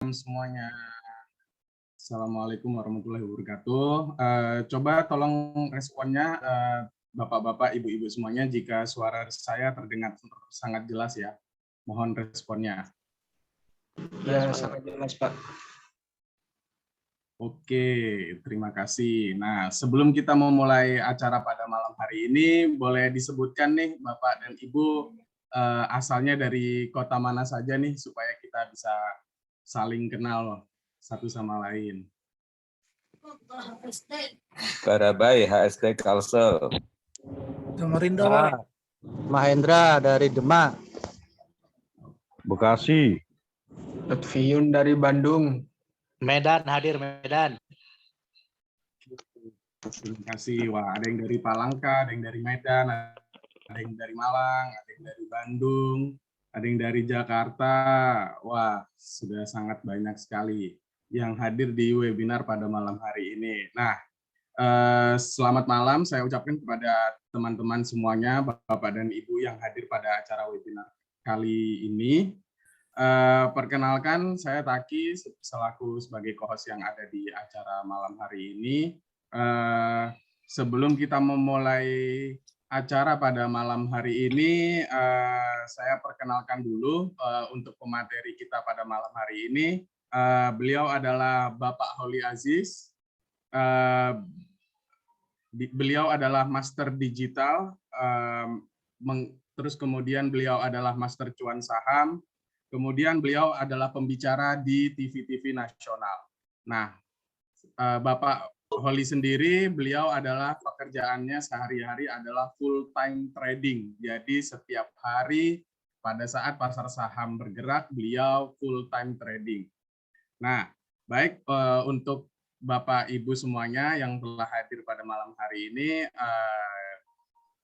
Semuanya. Assalamualaikum warahmatullahi wabarakatuh. Coba tolong responnya Bapak-bapak, Ibu-ibu semuanya jika suara saya terdengar sangat jelas ya. Mohon responnya. Ya, sangat jelas, Pak. Oke, terima kasih. Nah, sebelum kita memulai acara pada malam hari ini, boleh disebutkan nih Bapak dan Ibu asalnya dari kota mana saja nih supaya kita bisa saling kenal satu sama lain. Barabai, HSD Kalsel. Samarinda, Mahendra dari Demak. Bekasi. Lutfiun dari Bandung. Medan hadir Medan. Terima kasih. Wah, ada yang dari Palangka, ada yang dari Medan, ada yang dari Malang, ada yang dari Bandung, ada yang dari Jakarta. Wah, sudah sangat banyak sekali yang hadir di webinar pada malam hari ini. Nah, selamat malam saya ucapkan kepada teman-teman semuanya, Bapak dan Ibu yang hadir pada acara webinar kali ini. Perkenalkan, saya Taki selaku sebagai co-host yang ada di acara malam hari ini. Sebelum kita memulai acara pada malam hari ini, saya perkenalkan dulu untuk pemateri kita pada malam hari ini. Beliau adalah Bapak Holi Aziz. Beliau adalah Master Digital, terus kemudian beliau adalah Master Cuan Saham. Kemudian beliau adalah pembicara di TV-TV nasional. Nah, Bapak Holi sendiri, beliau adalah pekerjaannya sehari-hari adalah full-time trading. Jadi setiap hari pada saat pasar saham bergerak, beliau full-time trading. Nah, baik untuk Bapak Ibu semuanya yang telah hadir pada malam hari ini,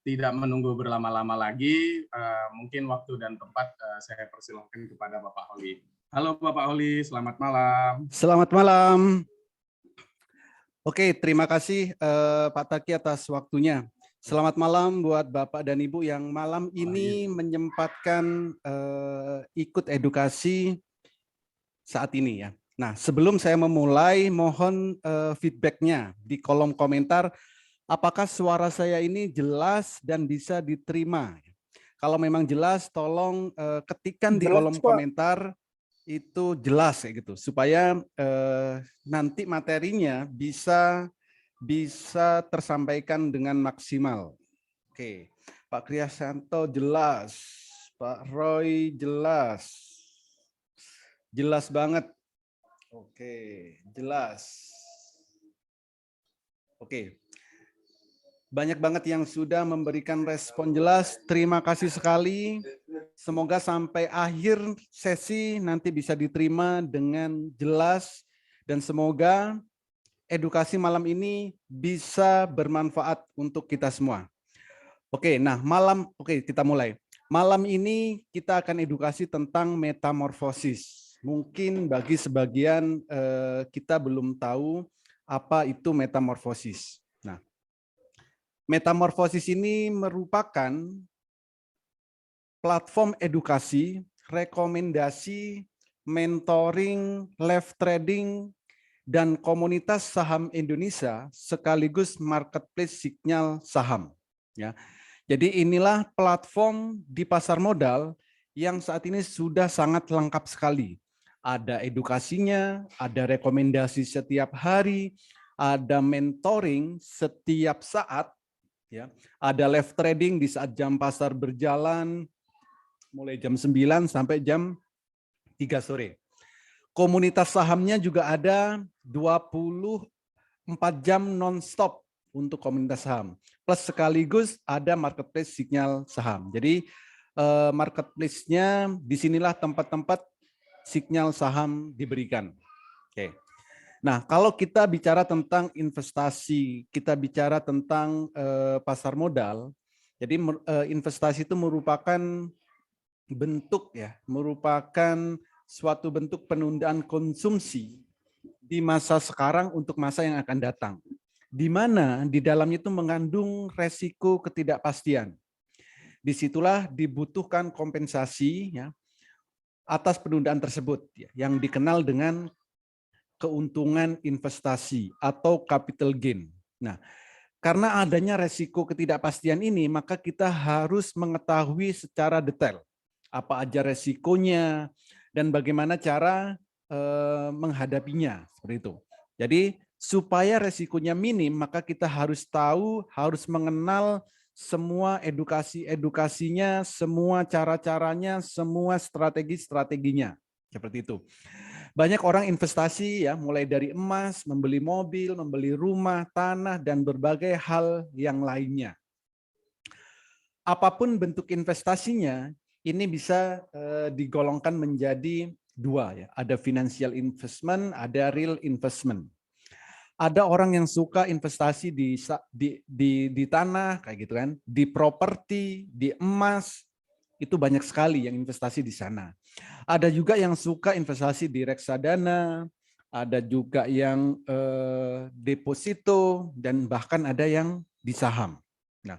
tidak menunggu berlama-lama lagi, mungkin waktu dan tempat saya persilahkan kepada Bapak Holi. Halo Bapak Holi, selamat malam. Selamat malam. Oke, terima kasih Pak Taki atas waktunya. Selamat malam buat Bapak dan Ibu yang malam ini menyempatkan ikut edukasi saat ini ya. Nah, sebelum saya memulai, mohon feedbacknya di kolom komentar. Apakah suara saya ini jelas dan bisa diterima? Kalau memang jelas, tolong ketikkan di kolom komentar itu jelas ya gitu, supaya nanti materinya bisa tersampaikan dengan maksimal. Oke, Pak Kriasanto jelas, Pak Roy jelas banget. Oke, jelas. Oke. Banyak banget yang sudah memberikan respon jelas. Terima kasih sekali. Semoga sampai akhir sesi nanti bisa diterima dengan jelas. Dan semoga edukasi malam ini bisa bermanfaat untuk kita semua. Oke, nah kita mulai. Malam ini kita akan edukasi tentang metamorfosis. Mungkin bagi sebagian kita belum tahu apa itu metamorfosis. Nah, metamorfosis ini merupakan platform edukasi, rekomendasi, mentoring, live trading, dan komunitas saham Indonesia sekaligus marketplace sinyal saham. Ya, jadi inilah platform di pasar modal yang saat ini sudah sangat lengkap sekali. Ada edukasinya, ada rekomendasi setiap hari, ada mentoring setiap saat. Ya, ada live trading di saat jam pasar berjalan, mulai jam 9 sampai jam 3 sore. Komunitas sahamnya juga ada 24 jam non-stop untuk komunitas saham. Plus sekaligus ada marketplace sinyal saham. Jadi marketplace-nya disinilah tempat-tempat sinyal saham diberikan. Oke. Nah, kalau kita bicara tentang investasi, kita bicara tentang pasar modal, jadi investasi itu merupakan bentuk ya, merupakan suatu bentuk penundaan konsumsi di masa sekarang untuk masa yang akan datang, di mana di dalamnya itu mengandung resiko ketidakpastian. Disitulah dibutuhkan kompensasi ya, atas penundaan tersebut, ya, yang dikenal dengan keuntungan investasi atau capital gain. Nah, karena adanya resiko ketidakpastian ini, maka kita harus mengetahui secara detail apa aja resikonya dan bagaimana cara menghadapinya, seperti itu. Jadi supaya resikonya minim, maka kita harus tahu, harus mengenal semua edukasinya, semua cara-caranya, semua strategi-strateginya, seperti itu. Banyak orang investasi ya, mulai dari emas, membeli mobil, membeli rumah, tanah, dan berbagai hal yang lainnya. Apapun bentuk investasinya, ini bisa digolongkan menjadi dua ya. Ada financial investment, ada real investment. Ada orang yang suka investasi di tanah kayak gitu kan, di properti, di emas, itu banyak sekali yang investasi di sana. Ada juga yang suka investasi di reksadana, ada juga yang deposito, dan bahkan ada yang di saham. Nah,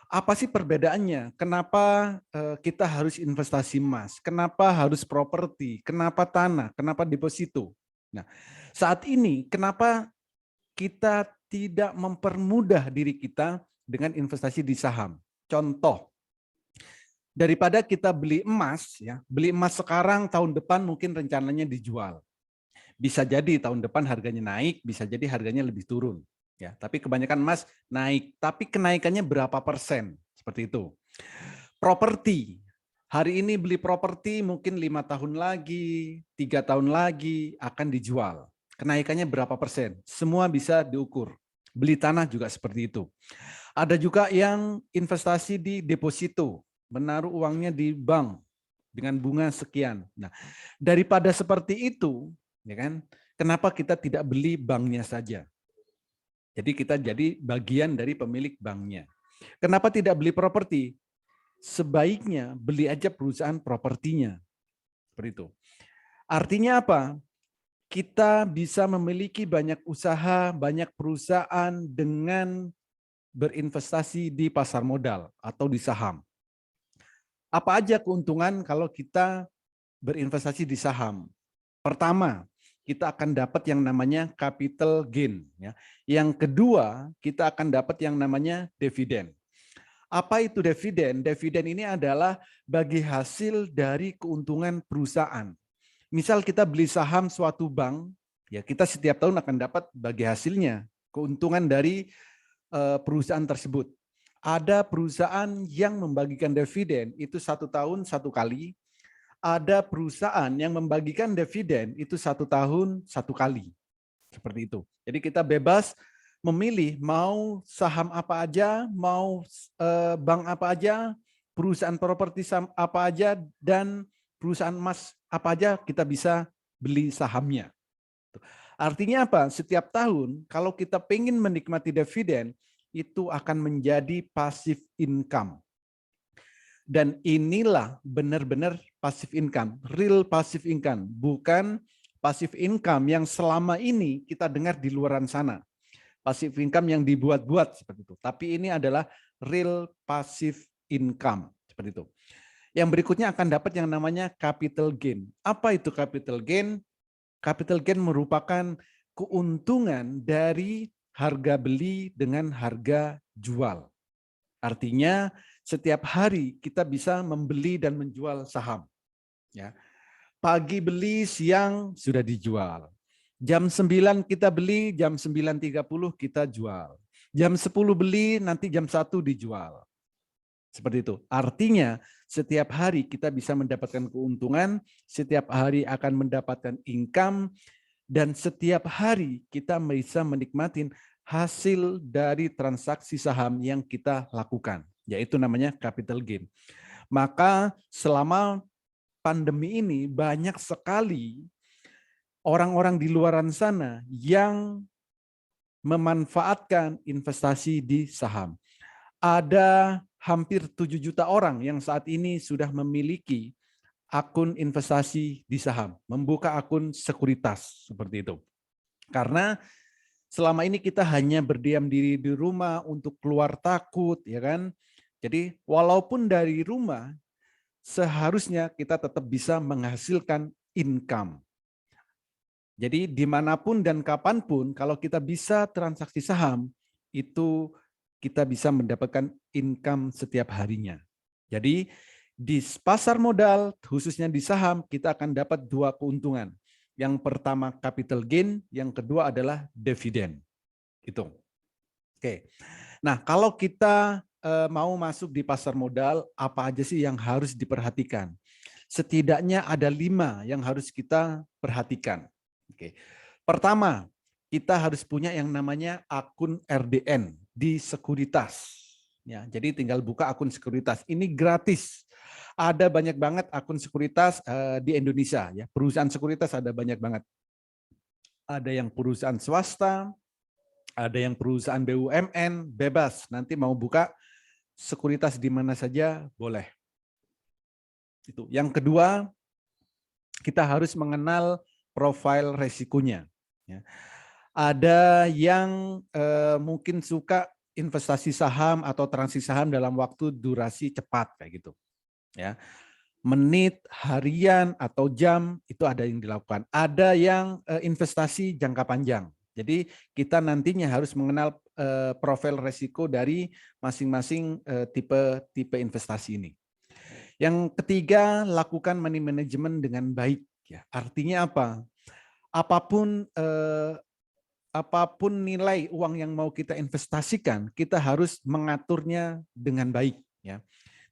apa sih perbedaannya? Kenapa kita harus investasi emas? Kenapa harus properti? Kenapa tanah? Kenapa deposito? Nah, saat ini kenapa kita tidak mempermudah diri kita dengan investasi di saham? Contoh, daripada kita beli emas, ya, beli emas sekarang, tahun depan mungkin rencananya dijual. Bisa jadi tahun depan harganya naik, bisa jadi harganya lebih turun. Ya, tapi kebanyakan emas naik, tapi kenaikannya berapa persen? Seperti itu. Properti, hari ini beli properti mungkin 5 tahun lagi, 3 tahun lagi akan dijual. Kenaikannya berapa persen? Semua bisa diukur. Beli tanah juga seperti itu. Ada juga yang investasi di deposito, menaruh uangnya di bank dengan bunga sekian. Nah, daripada seperti itu, ya kan? Kenapa kita tidak beli banknya saja? Jadi kita jadi bagian dari pemilik banknya. Kenapa tidak beli properti? Sebaiknya beli aja perusahaan propertinya. Seperti itu. Artinya apa? Kita bisa memiliki banyak usaha, banyak perusahaan dengan berinvestasi di pasar modal atau di saham. Apa aja keuntungan kalau kita berinvestasi di saham? Pertama, kita akan dapat yang namanya capital gain. Ya. Yang kedua, kita akan dapat yang namanya dividen. Apa itu dividen? Dividen ini adalah bagi hasil dari keuntungan perusahaan. Misal kita beli saham suatu bank, ya kita setiap tahun akan dapat bagi hasilnya, keuntungan dari perusahaan tersebut. Ada perusahaan yang membagikan dividen itu 1 tahun 1 kali. Ada perusahaan yang membagikan dividen itu 1 tahun 1 kali. Seperti itu. Jadi kita bebas memilih mau saham apa aja, mau bank apa aja, perusahaan properti apa aja, dan perusahaan emas apa aja kita bisa beli sahamnya. Artinya apa? Setiap tahun kalau kita pengen menikmati dividen, itu akan menjadi passive income. Dan inilah benar-benar passive income, real passive income, bukan passive income yang selama ini kita dengar di luaran sana. Passive income yang dibuat-buat seperti itu. Tapi ini adalah real passive income seperti itu. Yang berikutnya akan dapat yang namanya capital gain. Apa itu capital gain? Capital gain merupakan keuntungan dari harga beli dengan harga jual. Artinya setiap hari kita bisa membeli dan menjual saham. Ya. Pagi beli, siang sudah dijual. Jam 9 kita beli, jam 9.30 kita jual. Jam 10 beli, nanti jam 1 dijual. Seperti itu. Artinya setiap hari kita bisa mendapatkan keuntungan, setiap hari akan mendapatkan income, dan setiap hari kita bisa menikmati hasil dari transaksi saham yang kita lakukan, yaitu namanya capital gain. Maka selama pandemi ini banyak sekali orang-orang di luaran sana yang memanfaatkan investasi di saham. Ada hampir 7 juta orang yang saat ini sudah memiliki akun investasi di saham, membuka akun sekuritas seperti itu. Karena selama ini kita hanya berdiam diri di rumah untuk keluar takut, ya kan? Jadi walaupun dari rumah, seharusnya kita tetap bisa menghasilkan income. Jadi dimanapun dan kapanpun, kalau kita bisa transaksi saham, itu kita bisa mendapatkan income setiap harinya. Jadi di pasar modal, khususnya di saham, kita akan dapat dua keuntungan. Yang pertama capital gain, yang kedua adalah dividen. Itu. Oke. Nah, kalau kita mau masuk di pasar modal, apa aja sih yang harus diperhatikan? Setidaknya ada 5 yang harus kita perhatikan. Oke. Pertama, kita harus punya yang namanya akun RDN di sekuritas. Ya, jadi tinggal buka akun sekuritas. Ini gratis. Ada banyak banget akun sekuritas di Indonesia. Ya, perusahaan sekuritas ada banyak banget. Ada yang perusahaan swasta, ada yang perusahaan BUMN, bebas. Nanti mau buka sekuritas di mana saja boleh. Itu. Yang kedua, kita harus mengenal profil resikonya. Ya. Ada yang mungkin suka investasi saham atau transaksi saham dalam waktu durasi cepat kayak gitu. Ya. Menit, harian atau jam itu ada yang dilakukan. Ada yang investasi jangka panjang. Jadi kita nantinya harus mengenal profil resiko dari masing-masing tipe investasi ini. Yang ketiga, lakukan money management dengan baik. Ya, artinya apa? Apapun nilai uang yang mau kita investasikan, kita harus mengaturnya dengan baik. Ya.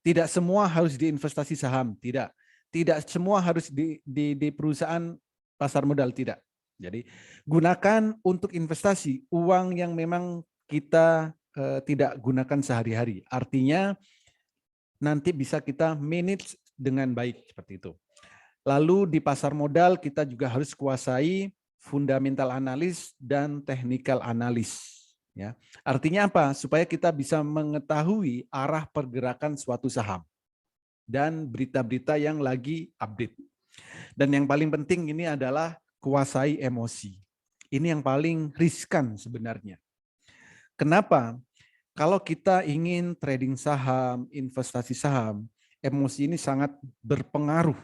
Tidak semua harus diinvestasi saham, tidak. Tidak semua harus di perusahaan pasar modal, tidak. Jadi gunakan untuk investasi uang yang memang kita tidak gunakan sehari-hari. Artinya nanti bisa kita manage dengan baik seperti itu. Lalu di pasar modal kita juga harus kuasai fundamental analis dan technical analis. Ya, artinya apa? Supaya kita bisa mengetahui arah pergerakan suatu saham dan berita-berita yang lagi update. Dan yang paling penting ini adalah kuasai emosi. Ini yang paling riskan sebenarnya. Kenapa? Kalau kita ingin trading saham, investasi saham, emosi ini sangat berpengaruh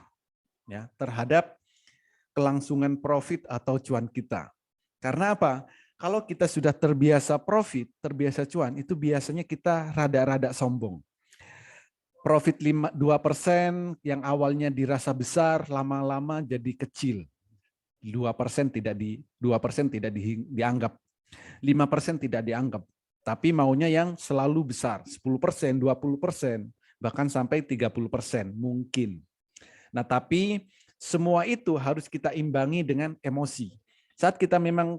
ya terhadap kelangsungan profit atau cuan kita. Karena apa? Kalau kita sudah terbiasa profit, terbiasa cuan, itu biasanya kita rada-rada sombong. Profit 2% yang awalnya dirasa besar, lama-lama jadi kecil. 2% tidak dianggap. 5% tidak dianggap. Tapi maunya yang selalu besar, 10%, 20%, bahkan sampai 30% mungkin. Nah, tapi semua itu harus kita imbangi dengan emosi. Saat kita memang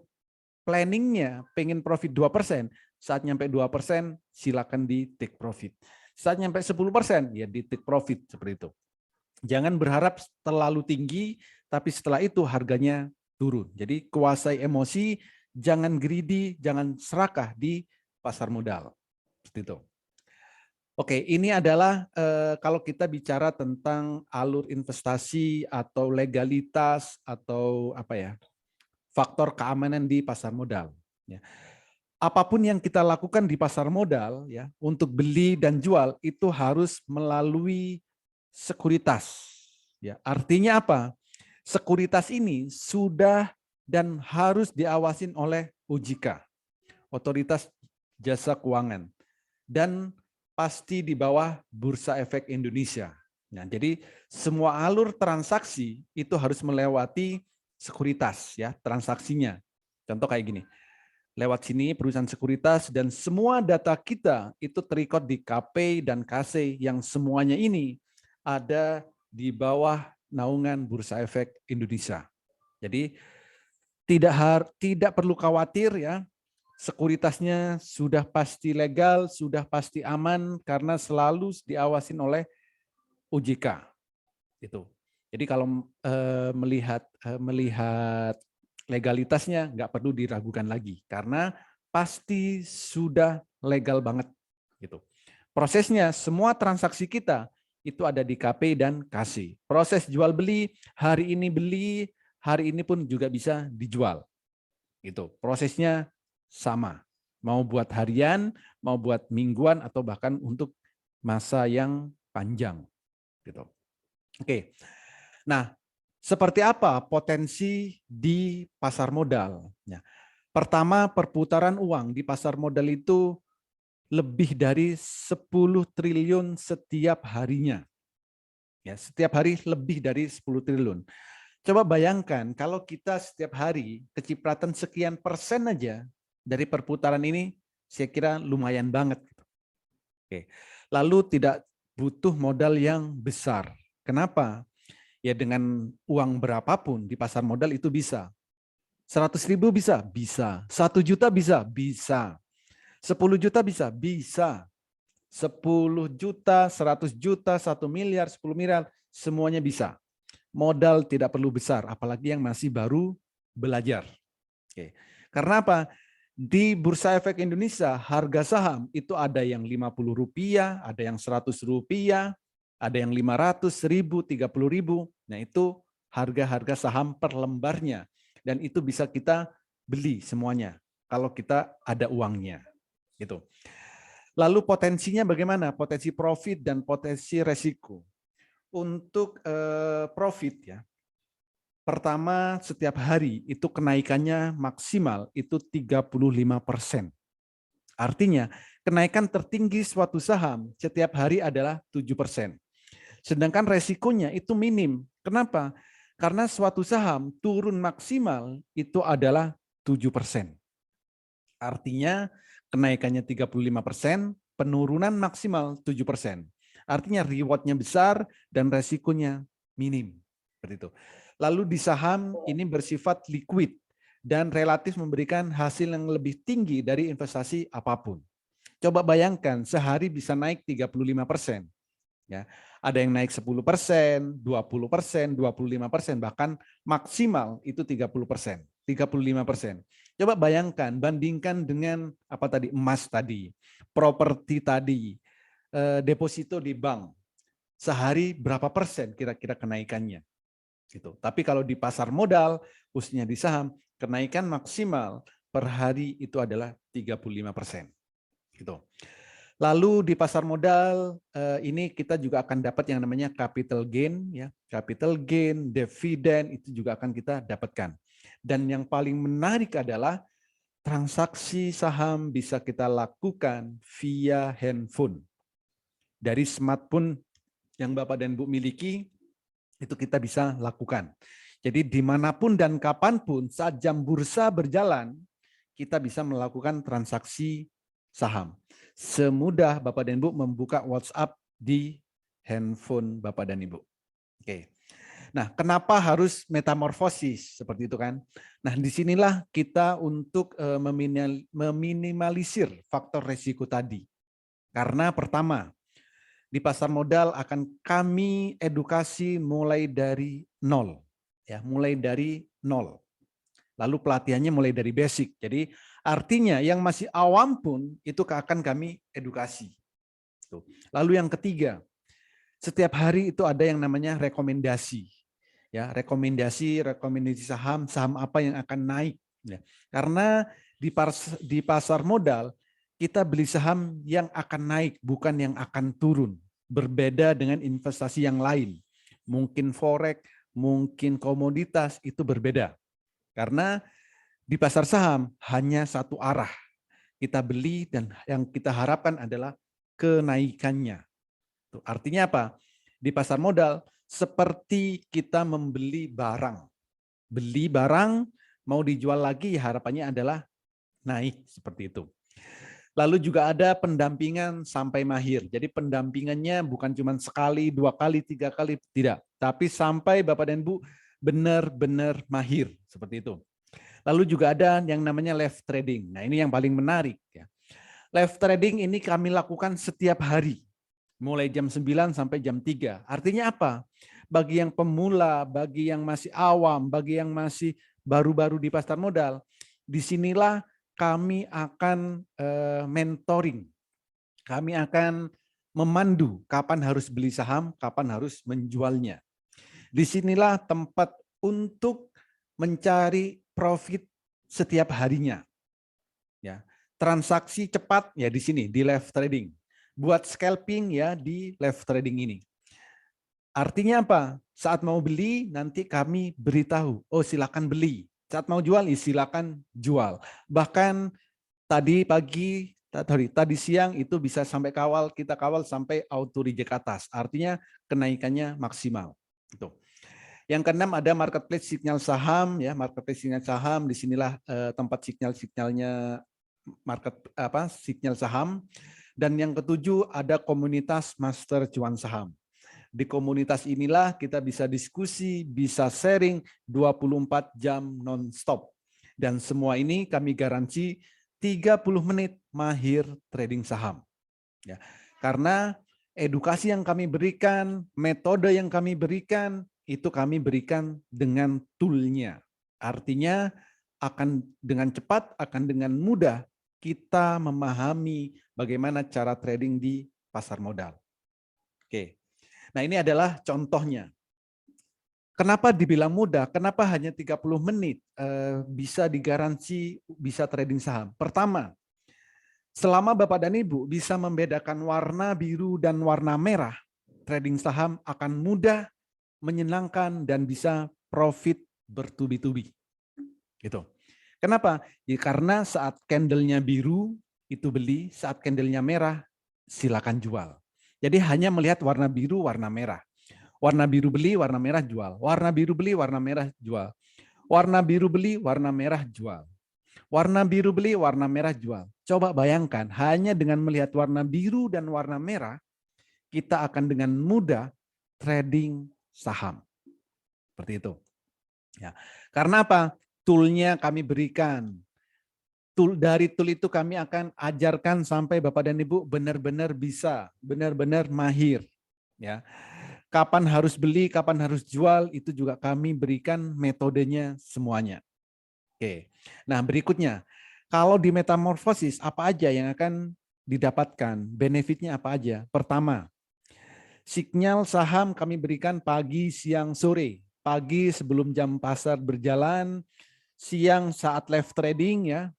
planningnya pengen profit 2%, saat nyampe 2% silakan di take profit. Saat nyampe 10% ya di take profit seperti itu. Jangan berharap terlalu tinggi, tapi setelah itu harganya turun. Jadi kuasai emosi, jangan greedy, jangan serakah di pasar modal. Seperti itu. Oke, ini adalah kalau kita bicara tentang alur investasi atau legalitas atau apa ya, faktor keamanan di pasar modal. Ya. Apapun yang kita lakukan di pasar modal, ya, untuk beli dan jual itu harus melalui sekuritas. Ya, artinya apa? Sekuritas ini sudah dan harus diawasin oleh OJK, Otoritas Jasa Keuangan, dan pasti di bawah Bursa Efek Indonesia. Nah, jadi semua alur transaksi itu harus melewati sekuritas, ya, transaksinya. Contoh kayak gini, lewat sini perusahaan sekuritas dan semua data kita itu terrecord di KP dan KC yang semuanya ini ada di bawah naungan Bursa Efek Indonesia. Jadi tidak perlu khawatir ya. Sekuritasnya sudah pasti legal, sudah pasti aman karena selalu diawasin oleh OJK. Itu. Jadi kalau melihat legalitasnya nggak perlu diragukan lagi karena pasti sudah legal banget. Gitu. Prosesnya semua transaksi kita itu ada di KP dan KC. Proses jual beli hari ini pun juga bisa dijual. Gitu. Prosesnya sama, mau buat harian, mau buat mingguan, atau bahkan untuk masa yang panjang. Gitu. Oke. Nah, seperti apa potensi di pasar modal? Ya. Pertama, perputaran uang di pasar modal itu lebih dari 10 triliun setiap harinya. Ya, setiap hari lebih dari 10 triliun. Coba bayangkan kalau kita setiap hari kecipratan sekian persen aja dari perputaran ini, saya kira lumayan banget. Oke. Lalu tidak butuh modal yang besar. Kenapa? Ya dengan uang berapapun di pasar modal itu bisa. 100.000 bisa? Bisa. 1 juta bisa? Bisa. 10 juta bisa? Bisa. 10 juta, 100 juta, 1 miliar, 10 miliar, semuanya bisa. Modal tidak perlu besar, apalagi yang masih baru belajar. Oke. Karena apa? Di Bursa Efek Indonesia, harga saham itu ada yang Rp50, ada yang Rp100, ada yang 500, 1.000, 30.000. Nah itu harga-harga saham per lembarnya. Dan itu bisa kita beli semuanya kalau kita ada uangnya. Gitu. Lalu potensinya bagaimana? Potensi profit dan potensi resiko. Untuk profit ya, pertama setiap hari itu kenaikannya maksimal itu 35%. Artinya kenaikan tertinggi suatu saham setiap hari adalah 7%. Sedangkan resikonya itu minim. Kenapa? Karena suatu saham turun maksimal itu adalah 7%. Artinya kenaikannya 35%, penurunan maksimal 7%. Artinya rewardnya besar dan resikonya minim. Seperti itu. Lalu di saham ini bersifat liquid dan relatif memberikan hasil yang lebih tinggi dari investasi apapun. Coba bayangkan sehari bisa naik 35%. Ya, ada yang naik 10%, 20%, 25%, bahkan maksimal itu 30%, 35%. Coba bayangkan, bandingkan dengan apa tadi, emas tadi, properti tadi, deposito di bank. Sehari berapa persen kira-kira kenaikannya? Gitu. Tapi kalau di pasar modal, khususnya di saham, kenaikan maksimal per hari itu adalah 35%. Gitu. Lalu di pasar modal ini kita juga akan dapat yang namanya capital gain, ya, capital gain, dividen itu juga akan kita dapatkan. Dan yang paling menarik adalah transaksi saham bisa kita lakukan via handphone. Dari smartphone yang Bapak dan Ibu miliki, itu kita bisa lakukan. Jadi dimanapun dan kapanpun saat jam bursa berjalan, kita bisa melakukan transaksi saham. Semudah Bapak dan Ibu membuka WhatsApp di handphone Bapak dan Ibu. Oke. Nah, kenapa harus metamorfosis seperti itu kan? Nah, disinilah kita untuk meminimalisir faktor risiko tadi. Karena pertama, di pasar modal akan kami edukasi mulai dari nol, ya, mulai dari nol. Lalu pelatihannya mulai dari basic. Jadi artinya yang masih awam pun itu akan kami edukasi. Lalu yang ketiga, setiap hari itu ada yang namanya rekomendasi. Ya, rekomendasi saham, saham apa yang akan naik. Ya. Karena di pasar modal kita beli saham yang akan naik, bukan yang akan turun. Berbeda dengan investasi yang lain. Mungkin forex, mungkin komoditas, itu berbeda. Karena di pasar saham hanya satu arah. Kita beli dan yang kita harapkan adalah kenaikannya. Artinya apa? Di pasar modal seperti kita membeli barang. Beli barang, mau dijual lagi, harapannya adalah naik, seperti itu. Lalu juga ada pendampingan sampai mahir. Jadi pendampingannya bukan cuma sekali, 2 kali, 3 kali, tidak. Tapi sampai Bapak dan Ibu benar-benar mahir, seperti itu. Lalu juga ada yang namanya live trading. Nah ini yang paling menarik. Ya. Live trading ini kami lakukan setiap hari. Mulai jam 9 sampai jam 3. Artinya apa? Bagi yang pemula, bagi yang masih awam, bagi yang masih baru-baru di pasar modal, disinilah kami akan mentoring. Kami akan memandu kapan harus beli saham, kapan harus menjualnya. Disinilah tempat untuk mencari profit setiap harinya. Ya, transaksi cepat ya di sini di live trading. Buat scalping ya di live trading ini. Artinya apa? Saat mau beli nanti kami beritahu, oh silakan beli. Saat mau jual, ya silakan jual. Bahkan tadi pagi, tadi siang itu bisa sampai kita kawal sampai auto reject atas. Artinya kenaikannya maksimal. Itu. Yang keenam ada marketplace sinyal saham, ya marketplace sinyal saham. Disinilah tempat sinyalnya sinyal saham. Dan yang ketujuh ada komunitas master cuan saham. Di komunitas inilah kita bisa diskusi, bisa sharing 24 jam non-stop. Dan semua ini kami garansi 30 menit mahir trading saham. Ya, karena edukasi yang kami berikan, metode yang kami berikan, itu kami berikan dengan toolnya. Artinya akan dengan cepat, akan dengan mudah kita memahami bagaimana cara trading di pasar modal. Oke. Nah, ini adalah contohnya. Kenapa dibilang mudah? Kenapa hanya 30 menit bisa digaransi bisa trading saham? Pertama, selama Bapak dan Ibu bisa membedakan warna biru dan warna merah, trading saham akan mudah, menyenangkan, dan bisa profit bertubi-tubi. Gitu. Kenapa? Ya, karena saat candlenya biru itu beli, saat candlenya merah silakan jual. Jadi hanya melihat warna biru, warna merah. Warna biru beli, warna merah jual. Warna biru beli, warna merah jual. Warna biru beli, warna merah jual. Warna biru beli, warna merah jual. Coba bayangkan, hanya dengan melihat warna biru dan warna merah, kita akan dengan mudah trading saham. Seperti itu. Ya. Karena apa? Toolnya kami berikan. Dari tool itu kami akan ajarkan sampai Bapak dan Ibu benar-benar bisa, benar-benar mahir. Ya, kapan harus beli, kapan harus jual, itu juga kami berikan metodenya semuanya. Oke, nah berikutnya, kalau di metamorfosis apa aja yang akan didapatkan, benefitnya apa aja? Pertama, sinyal saham kami berikan pagi, siang, sore. Pagi sebelum jam pasar berjalan, siang saat live trading ya.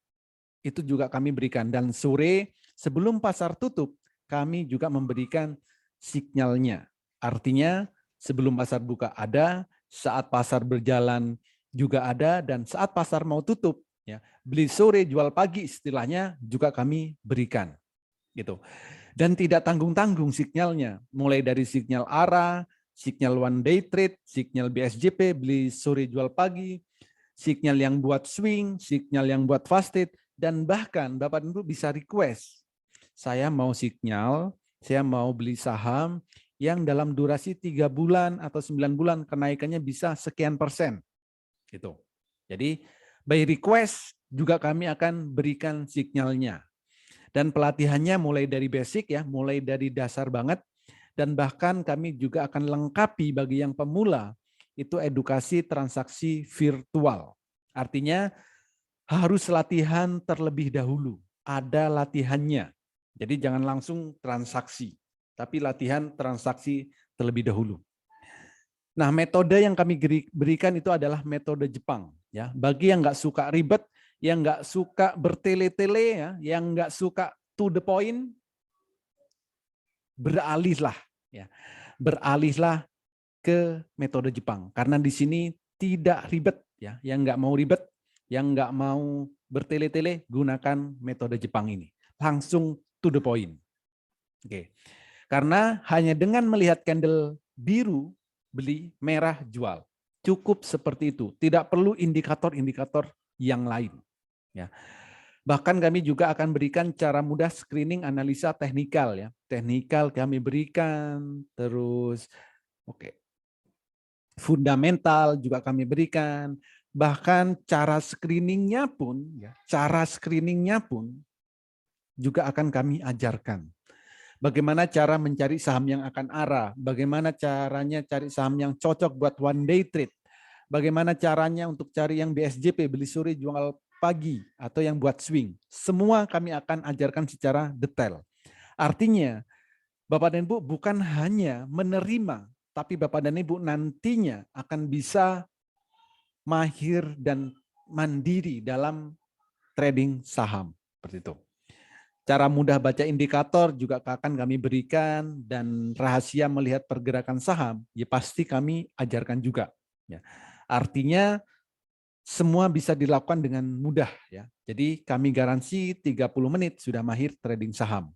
Itu juga kami berikan. Dan sore sebelum pasar tutup, kami juga memberikan sinyalnya. Artinya sebelum pasar buka ada, saat pasar berjalan juga ada, dan saat pasar mau tutup, ya beli sore jual pagi istilahnya juga kami berikan. Gitu. Dan tidak tanggung-tanggung sinyalnya, mulai dari sinyal arah, sinyal one day trade, sinyal BSJP, beli sore jual pagi, sinyal yang buat swing, sinyal yang buat fasted, dan bahkan Bapak Ibu bisa request, saya mau sinyal, saya mau beli saham yang dalam durasi 3 bulan atau 9 bulan kenaikannya bisa sekian %. Gitu. Jadi by request juga kami akan berikan sinyalnya. Dan pelatihannya mulai dari basic ya, mulai dari dasar banget, dan bahkan kami juga akan lengkapi bagi yang pemula itu edukasi transaksi virtual. Artinya harus latihan terlebih dahulu, ada latihannya. Jadi jangan langsung transaksi, tapi latihan transaksi terlebih dahulu. Nah, metode yang kami berikan itu adalah metode Jepang. Ya, bagi yang nggak suka ribet, yang nggak suka bertele-tele, ya, yang nggak suka to the point, beralihlah, ya, beralihlah ke metode Jepang. Karena di sini tidak ribet, ya, yang nggak mau ribet, yang nggak mau bertele-tele, gunakan metode Jepang ini. Langsung to the point. Oke. Karena hanya dengan melihat candle biru, beli, merah, jual. Cukup seperti itu. Tidak perlu indikator-indikator yang lain. Ya. Bahkan kami juga akan berikan cara mudah screening analisa teknikal. Ya. Teknikal kami berikan, terus fundamental juga kami berikan. Bahkan cara screeningnya pun juga akan kami ajarkan. Bagaimana cara mencari saham yang akan arah, bagaimana caranya cari saham yang cocok buat one day trade, bagaimana caranya untuk cari yang BSJP, beli sore jual pagi, atau yang buat swing. Semua kami akan ajarkan secara detail. Artinya, Bapak dan Ibu bukan hanya menerima, tapi Bapak dan Ibu nantinya akan bisa mahir dan mandiri dalam trading saham. Seperti itu. Cara mudah baca indikator juga akan kami berikan, dan rahasia melihat pergerakan saham ya pasti kami ajarkan juga. Ya. Artinya semua bisa dilakukan dengan mudah ya. Jadi kami garansi 30 menit sudah mahir trading saham.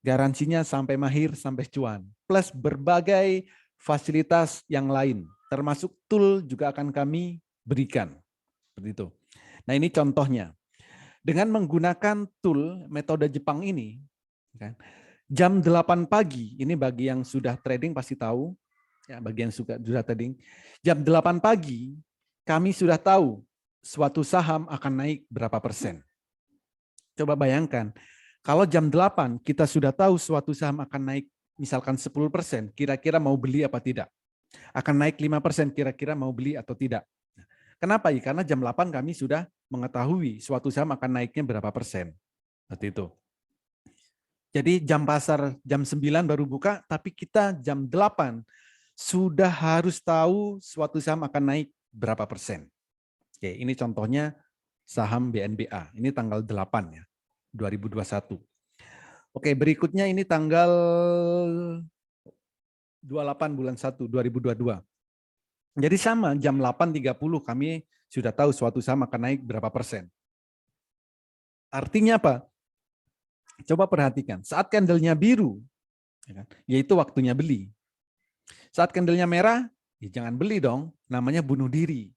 Garansinya sampai mahir sampai cuan. Plus berbagai fasilitas yang lain, termasuk tool juga akan kami berikan. Seperti itu. Nah, ini contohnya. Dengan menggunakan tool metode Jepang ini, kan, jam 8 pagi, ini bagi yang sudah trading pasti tahu, ya, bagi yang sudah trading, jam 8 pagi kami sudah tahu suatu saham akan naik berapa persen. Coba bayangkan, kalau jam 8 kita sudah tahu suatu saham akan naik misalkan 10%, kira-kira mau beli apa tidak? Akan naik 5%, kira-kira mau beli atau tidak? Kenapa? Ya, karena jam 8 kami sudah mengetahui suatu saham akan naiknya berapa persen. Seperti itu. Jadi jam pasar jam 9 baru buka, tapi kita jam 8 sudah harus tahu suatu saham akan naik berapa persen. Oke, ini contohnya saham BNBA. Ini tanggal 8 ya, 2021. Oke, berikutnya ini tanggal 28 bulan 1 2022. Jadi sama, jam 8.30 kami sudah tahu suatu saham akan naik berapa persen. Artinya apa? Coba perhatikan, saat candlenya biru, yaitu waktunya beli. Saat candlenya merah, ya jangan beli dong, namanya bunuh diri.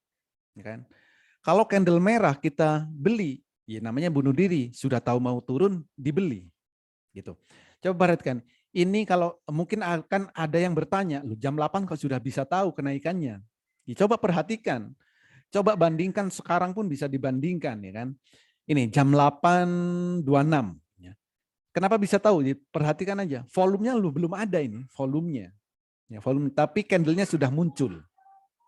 Kalau candle merah kita beli, ya namanya bunuh diri, sudah tahu mau turun, dibeli. Gitu. Coba perhatikan, ini kalau mungkin akan ada yang bertanya, lu jam 8 kok sudah bisa tahu kenaikannya? Ya, coba perhatikan, coba bandingkan, sekarang pun bisa dibandingkan ya kan. Ini jam 8.26. Ya. Kenapa bisa tahu? Ya, perhatikan aja, volumenya lu belum ada ini, volumenya. Ya, volume, tapi candlenya sudah muncul.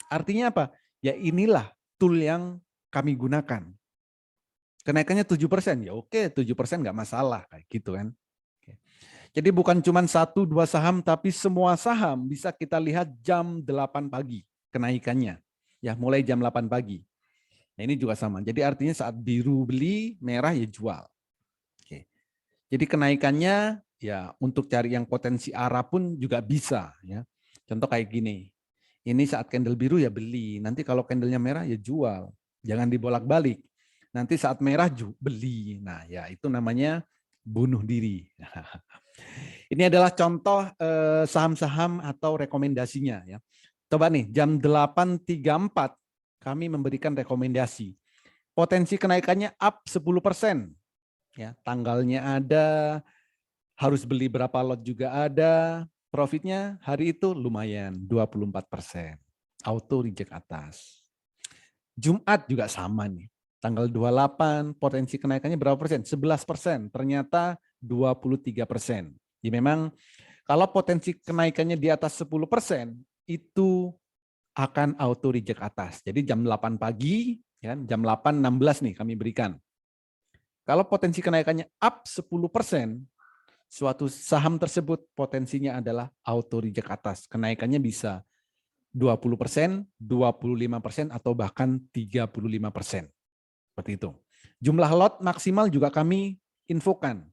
Artinya apa? Ya inilah tool yang kami gunakan. Kenaikannya 7%, ya oke 7% nggak masalah kayak gitu kan. Jadi bukan cuma 1-2 saham, tapi semua saham bisa kita lihat jam 8 pagi kenaikannya. Ya, mulai jam 8 pagi. Nah, ini juga sama. Jadi artinya saat biru beli, merah ya jual. Oke. Jadi kenaikannya ya untuk cari yang potensi arah pun juga bisa ya. Contoh kayak gini. Ini saat candle biru ya beli. Nanti kalau candlenya merah ya jual. Jangan dibolak-balik. Nanti saat merah beli. Nah, ya itu namanya bunuh diri. Ini adalah contoh saham-saham atau rekomendasinya ya. Coba nih jam 8.34 kami memberikan rekomendasi. Potensi kenaikannya up 10%. Ya, tanggalnya ada, harus beli berapa lot juga ada. Profitnya hari itu lumayan 24%. Auto reject atas. Jumat juga sama nih. Tanggal 28 potensi kenaikannya berapa persen? 11%. Ternyata 23%. Jadi memang kalau potensi kenaikannya di atas 10% itu akan auto reject atas. Jadi jam 8 pagi, ya, jam 8.16 nih kami berikan. Kalau potensi kenaikannya up 10%, suatu saham tersebut potensinya adalah auto reject atas. Kenaikannya bisa 20%, 25%, atau bahkan 35%. Seperti itu. Jumlah lot maksimal juga kami infokan.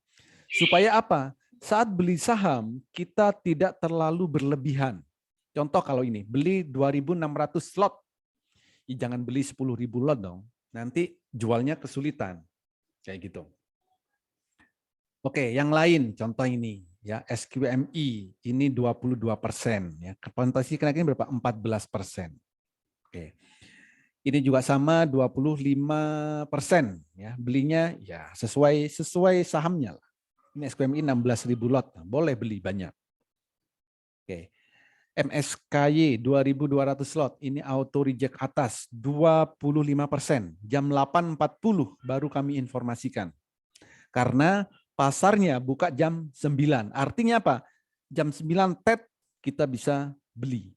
Supaya apa? Saat beli saham, kita tidak terlalu berlebihan. Contoh kalau ini, beli 2.600 lot. Ya, jangan beli 10.000 lot dong. Nanti jualnya kesulitan. Kayak gitu. Oke, yang lain contoh ini ya, SQMI ini 22%, ya. Potensi kenaikannya berapa? 14%. Oke. Ini juga sama 25%, ya. Belinya ya sesuai sahamnya lah. Ini SQMI 16.000 lot, boleh beli banyak. Oke. MSKY 2.200 lot, ini auto reject atas 25%. Jam 8.40 baru kami informasikan. Karena pasarnya buka jam 9. Artinya apa? Jam 9 TET kita bisa beli.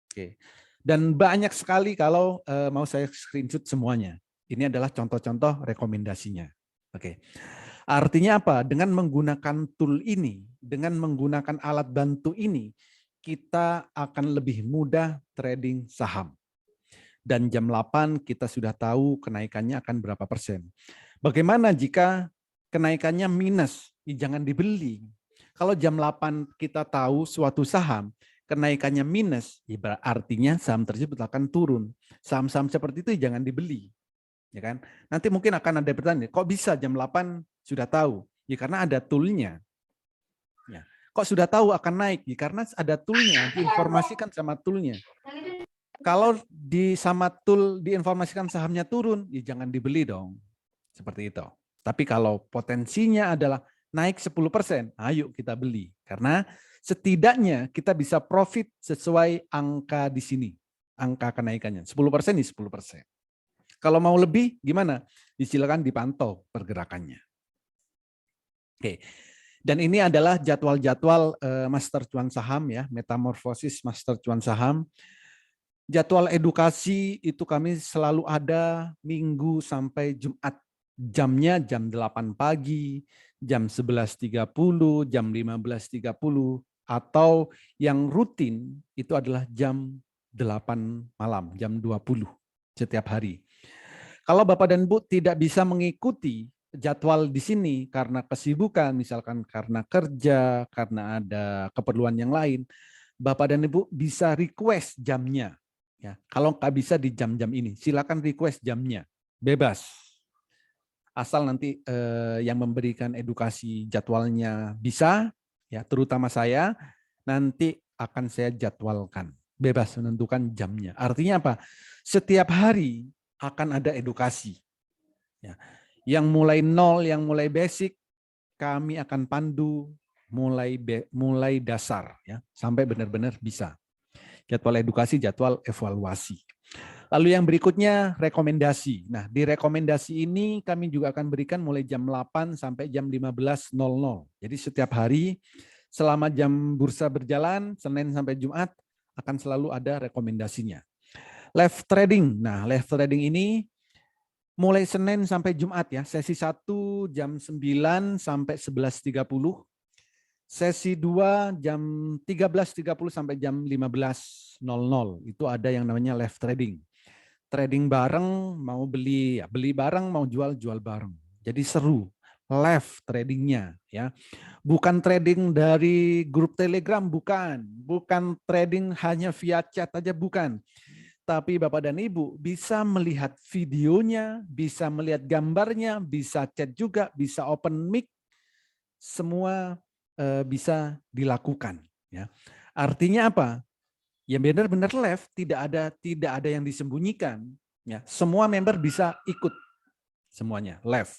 Oke. Dan banyak sekali kalau mau saya screenshot semuanya. Ini adalah contoh-contoh rekomendasinya. Oke. Artinya apa? Dengan menggunakan tool ini, dengan menggunakan alat bantu ini, kita akan lebih mudah trading saham. Dan jam 8 kita sudah tahu kenaikannya akan berapa persen. Bagaimana jika kenaikannya minus, ya jangan dibeli. Kalau jam 8 kita tahu suatu saham kenaikannya minus, ya artinya saham tersebut akan turun. Saham-saham seperti itu jangan dibeli. Ya kan? Nanti mungkin akan ada pertanyaan, kok bisa jam 8 sudah tahu? Ya karena ada toolnya. Ya. Kok sudah tahu akan naik? Ya karena ada toolnya, diinformasikan sama toolnya. Kalau sama tool diinformasikan sahamnya turun, ya jangan dibeli dong. Seperti itu. Tapi kalau potensinya adalah naik 10%, ayo kita beli. Karena setidaknya kita bisa profit sesuai angka di sini. Angka kenaikannya. 10% di 10%. Kalau mau lebih, gimana? Silakan dipantau pergerakannya. Oke. Dan ini adalah jadwal-jadwal Master Cuan Saham ya, metamorfosis Master Cuan Saham. Jadwal edukasi itu kami selalu ada Minggu sampai Jumat. Jamnya jam 8 pagi, jam 11.30, jam 15.30, atau yang rutin itu adalah jam 8 malam, jam 20 setiap hari. Kalau Bapak dan Ibu tidak bisa mengikuti jadwal di sini karena kesibukan, misalkan karena kerja, karena ada keperluan yang lain, Bapak dan Ibu bisa request jamnya. Ya, kalau nggak bisa di jam-jam ini, silakan request jamnya, bebas. Asal nanti yang memberikan edukasi jadwalnya bisa, ya terutama saya, nanti akan saya jadwalkan, bebas menentukan jamnya. Artinya apa? Setiap hari akan ada edukasi. Ya. Yang mulai nol, yang mulai basic, kami akan pandu mulai dasar ya, sampai benar-benar bisa. Jadwal edukasi, jadwal evaluasi. Lalu yang berikutnya rekomendasi. Nah, di rekomendasi ini kami juga akan berikan mulai jam 8 sampai jam 15.00. Jadi setiap hari selama jam bursa berjalan, Senin sampai Jumat, akan selalu ada rekomendasinya. Live trading. Nah, live trading ini mulai Senin sampai Jumat ya. Sesi 1 jam 9 sampai 11.30. Sesi 2 jam 13.30 sampai jam 15.00. Itu ada yang namanya live trading. Trading bareng, mau beli, ya beli bareng, mau jual bareng. Jadi seru. Live tradingnya ya. Bukan trading dari grup Telegram, bukan. Bukan trading hanya via chat aja, bukan. Tapi Bapak dan Ibu bisa melihat videonya, bisa melihat gambarnya, bisa chat juga, bisa open mic, semua bisa dilakukan. Ya. Artinya apa? Ya benar-benar live, tidak ada yang disembunyikan. Ya, semua member bisa ikut semuanya live.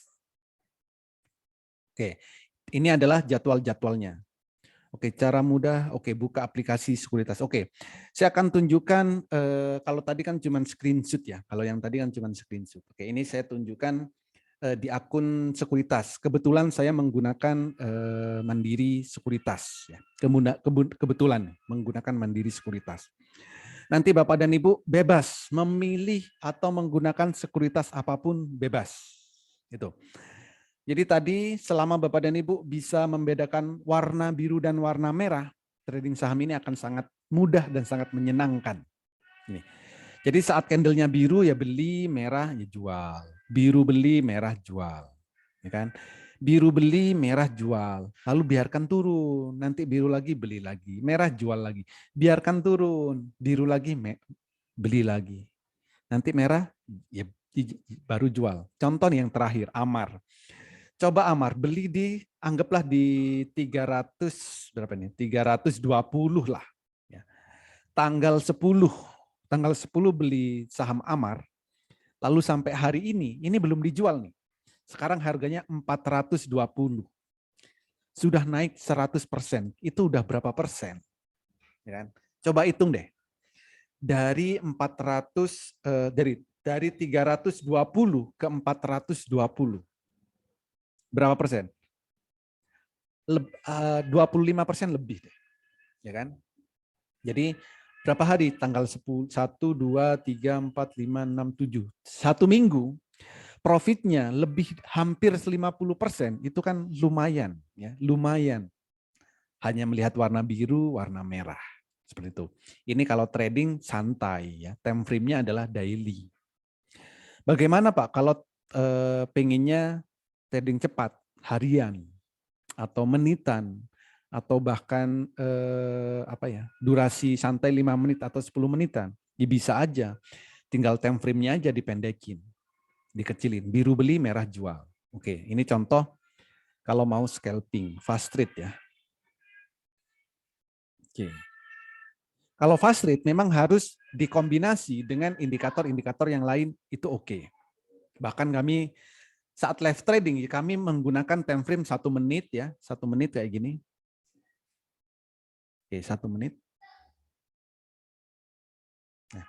Oke, ini adalah jadwal-jadwalnya. Oke, cara mudah. Oke, buka aplikasi sekuritas. Oke, saya akan tunjukkan. Kalau tadi kan cuma screenshot ya. Kalau yang tadi kan cuma screenshot. Oke, ini saya tunjukkan di akun sekuritas. Kebetulan saya menggunakan Mandiri Sekuritas. Ya. Kebetulan menggunakan Mandiri Sekuritas. Nanti Bapak dan Ibu bebas memilih atau menggunakan sekuritas apapun, bebas. Itu. Jadi tadi selama Bapak dan Ibu bisa membedakan warna biru dan warna merah, trading saham ini akan sangat mudah dan sangat menyenangkan. Ini. Jadi saat candlenya biru ya beli, merah ya jual. Biru beli, merah jual. Ya kan? Biru beli, merah jual. Lalu biarkan turun. Nanti biru lagi, beli lagi. Merah jual lagi. Biarkan turun. Biru lagi, beli lagi. Nanti merah ya baru jual. Contoh nih yang terakhir, Amar. Coba Amar beli anggaplah di 300 berapa nih? 320 lah. Ya. Tanggal 10 beli saham Amar. Lalu sampai hari ini belum dijual nih. Sekarang harganya 420. Sudah naik 100%. Itu udah berapa persen? Ya kan? Coba hitung deh. Dari 320 ke 420. Berapa persen? 25% lebih deh. Ya kan? Jadi berapa hari? Tanggal 1, 2, 3, 4, 5, 6, 7. 1 minggu profitnya lebih hampir 50%. Itu kan lumayan. Ya, lumayan. Hanya melihat warna biru, warna merah. Seperti itu. Ini kalau trading santai. Ya. Time frame-nya adalah daily. Bagaimana Pak kalau pengennya trading cepat? harian atau menitan atau bahkan durasi santai 5 menit atau 10 menitan, ya bisa aja. Tinggal time frame-nya aja dipendekin, dikecilin. Biru beli, merah jual. Oke, ini contoh kalau mau scalping, fast trade ya. Oke. Kalau fast trade memang harus dikombinasi dengan indikator-indikator yang lain, itu oke. Bahkan kami saat live trading, kami menggunakan time frame 1 menit ya, 1 menit kayak gini. Oke, 1 menit. Nah,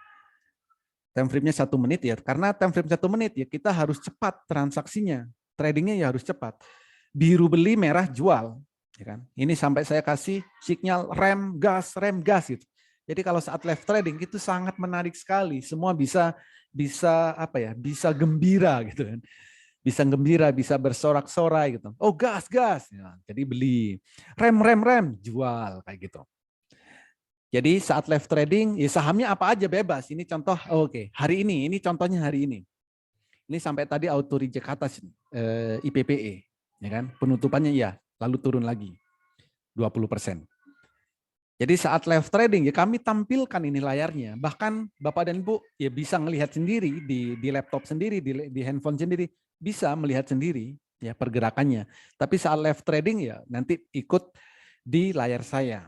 time frame-nya 1 menit ya, karena time frame 1 menit ya kita harus cepat transaksinya, tradingnya ya harus cepat. Biru beli, merah jual, ya kan? Ini sampai saya kasih sinyal rem gas gitu. Jadi kalau saat live trading itu sangat menarik sekali, semua bisa gembira gitu kan. Bisa gembira, bisa bersorak-sorai gitu. Oh gas, ya, jadi beli. Rem, jual kayak gitu. Jadi saat live trading, ya sahamnya apa aja bebas. Ini contoh, oke. Hari ini contohnya hari ini. Ini sampai tadi auto reject atas IPPE, ya kan? Penutupannya ya, lalu turun lagi 20%. Jadi saat live trading ya kami tampilkan ini layarnya. Bahkan Bapak dan Ibu ya bisa melihat sendiri di laptop sendiri, di handphone sendiri, bisa melihat sendiri ya pergerakannya. Tapi saat live trading ya nanti ikut di layar saya.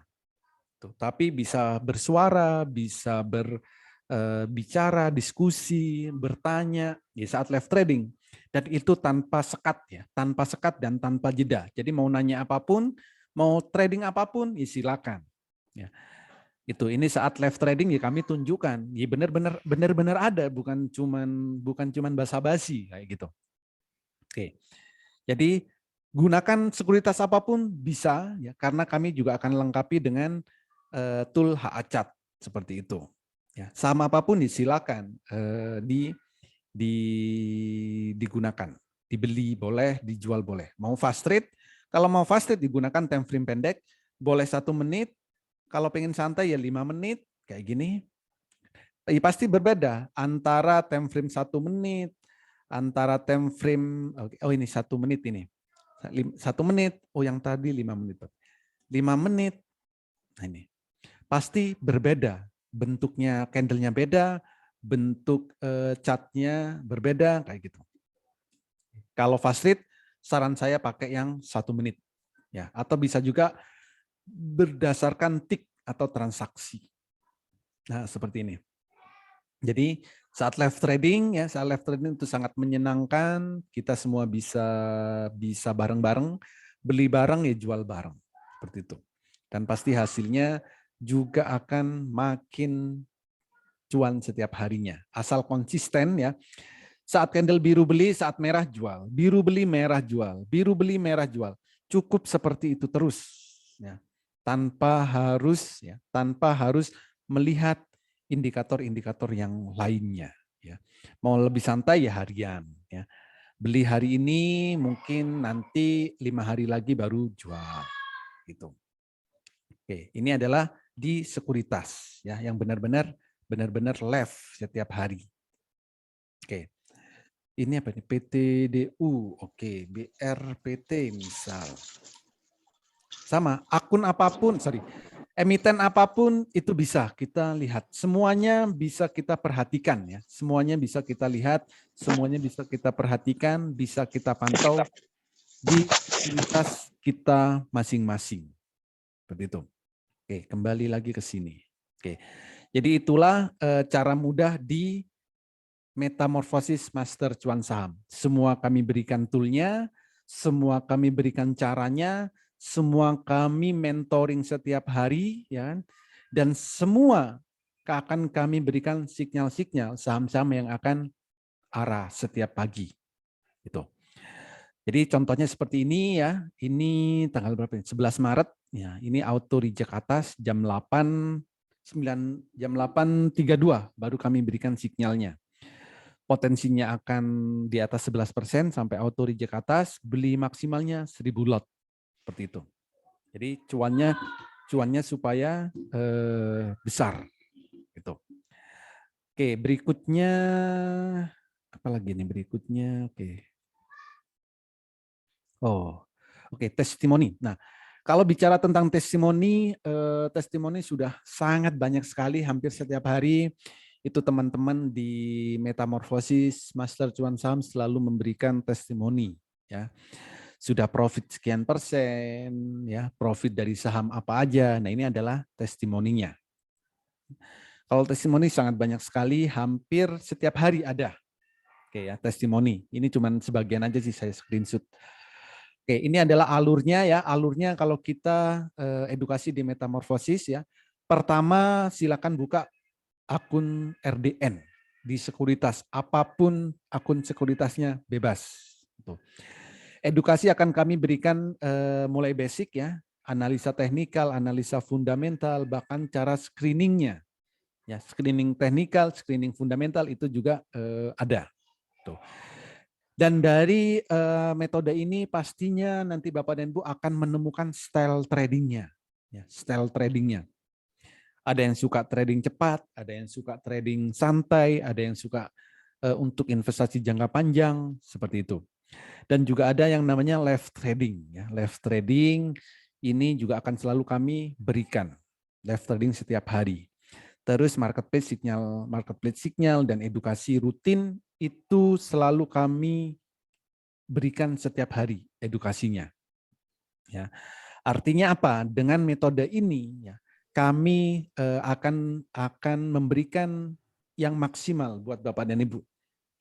Tuh, tapi bisa bersuara, bisa berbicara, diskusi, bertanya ya saat live trading. Dan itu tanpa sekat ya, tanpa sekat dan tanpa jeda. Jadi mau nanya apapun, mau trading apapun, ya silakan. Ya. Ini saat live trading ya kami tunjukkan, ya benar-benar ada, bukan cuman basa-basi kayak gitu. Oke. Jadi gunakan sekuritas apapun bisa ya, karena kami juga akan lengkapi dengan tool HACAT seperti itu. Ya, saham apapun silakan digunakan, dibeli boleh, dijual boleh. Mau fast trade, kalau mau fast trade digunakan time frame pendek, boleh 1 menit. Kalau pengen santai ya 5 menit kayak gini. Pasti berbeda antara time frame 1 menit, antara time frame ini 1 menit ini. 1 menit, yang tadi 5 menit. 5 menit. Nah ini. Pasti berbeda. Bentuknya candle-nya beda, bentuk chartnya berbeda kayak gitu. Kalau fast trade saran saya pakai yang 1 menit. Ya, atau bisa juga berdasarkan tick atau transaksi. Nah, seperti ini. Jadi saat live trading ya, saat live trading itu sangat menyenangkan, kita semua bisa bareng-bareng, beli bareng ya jual bareng. Seperti itu. Dan pasti hasilnya juga akan makin cuan setiap harinya. Asal konsisten ya. Saat candle biru beli, saat merah jual. Biru beli, merah jual. Biru beli, merah jual. Cukup seperti itu terus ya. Tanpa harus melihat indikator-indikator yang lainnya ya. Mau lebih santai ya harian ya. Beli hari ini mungkin nanti 5 hari lagi baru jual gitu. Oke, ini adalah di sekuritas ya yang benar-benar live setiap hari. Oke. Ini apa nih? PTDU. Oke, BRPT misal. Sama, akun apapun, emiten apapun itu bisa kita lihat. Semuanya bisa kita perhatikan ya. Semuanya bisa kita lihat, semuanya bisa kita perhatikan, bisa kita pantau di sekuritas kita masing-masing. Seperti itu. Oke, kembali lagi ke sini. Oke. Jadi itulah cara mudah di metamorfosis master cuan saham. Semua kami berikan toolnya, semua kami berikan caranya, semua kami mentoring setiap hari, ya, dan semua akan kami berikan sinyal-sinyal saham-saham yang akan arah setiap pagi. Itu. Jadi contohnya seperti ini ya. Ini tanggal berapa? 11 Maret. Ya, ini auto reject atas jam 8.32 baru kami berikan sinyalnya. Potensinya akan di atas 11% sampai auto reject atas, beli maksimalnya 1000 lot. Seperti itu. Jadi cuannya supaya besar gitu. Oke, berikutnya apa lagi nih berikutnya? Oke. Oh, oke, testimoni. Nah, kalau bicara tentang testimoni, testimoni sudah sangat banyak sekali, hampir setiap hari itu teman-teman di Metamorfosis Master Cuan Saham selalu memberikan testimoni, ya. Sudah profit sekian persen, ya, profit dari saham apa aja. Nah, ini adalah testimoninya. Kalau testimoni sangat banyak sekali, hampir setiap hari ada. Oke ya, testimoni. Ini cuma sebagian aja sih saya screenshot. Oke, ini adalah alurnya ya. Alurnya kalau kita edukasi di Metamorfosis ya. Pertama, silakan buka akun RDN di sekuritas. Apapun akun sekuritasnya bebas. Edukasi akan kami berikan mulai basic ya, analisa teknikal, analisa fundamental, bahkan cara screeningnya. Ya, screening teknikal, screening fundamental itu juga ada. Tuh. Dan dari metode ini pastinya nanti Bapak dan Ibu akan menemukan style tradingnya. Ya, style tradingnya. Ada yang suka trading cepat, ada yang suka trading santai, ada yang suka untuk investasi jangka panjang, seperti itu. Dan juga ada yang namanya live trading. Ya. Live trading ini juga akan selalu kami berikan. Live trading setiap hari. Terus marketplace signal dan edukasi rutin itu selalu kami berikan setiap hari edukasinya. Ya. Artinya apa? Dengan metode ini ya, kami akan memberikan yang maksimal buat Bapak dan Ibu.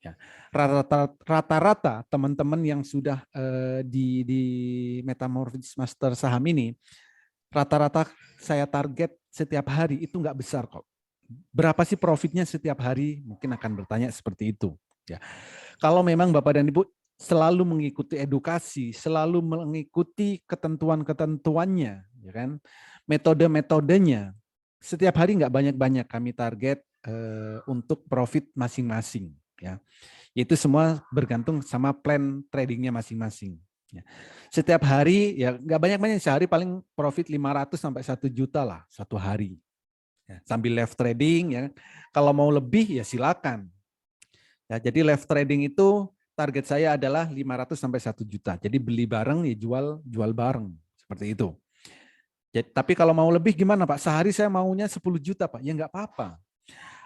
Ya. Rata-rata teman-teman yang sudah di Metamorfosis Master Saham ini, rata-rata saya target setiap hari itu nggak besar kok. Berapa sih profitnya setiap hari? Mungkin akan bertanya seperti itu. Ya. Kalau memang Bapak dan Ibu selalu mengikuti edukasi, selalu mengikuti ketentuan-ketentuannya, ya kan? Metode-metodenya, setiap hari nggak banyak-banyak kami target untuk profit masing-masing. Ya, itu semua bergantung sama plan tradingnya masing-masing. Ya. Setiap hari ya nggak banyak-banyak, sehari paling profit 500 sampai 1 juta lah satu hari. Ya, sambil live trading ya. Kalau mau lebih ya silakan. Ya, jadi live trading itu target saya adalah 500 sampai 1 juta. Jadi beli bareng ya jual bareng seperti itu. Jadi, tapi kalau mau lebih gimana Pak? Sehari saya maunya 10 juta Pak. Ya nggak apa-apa.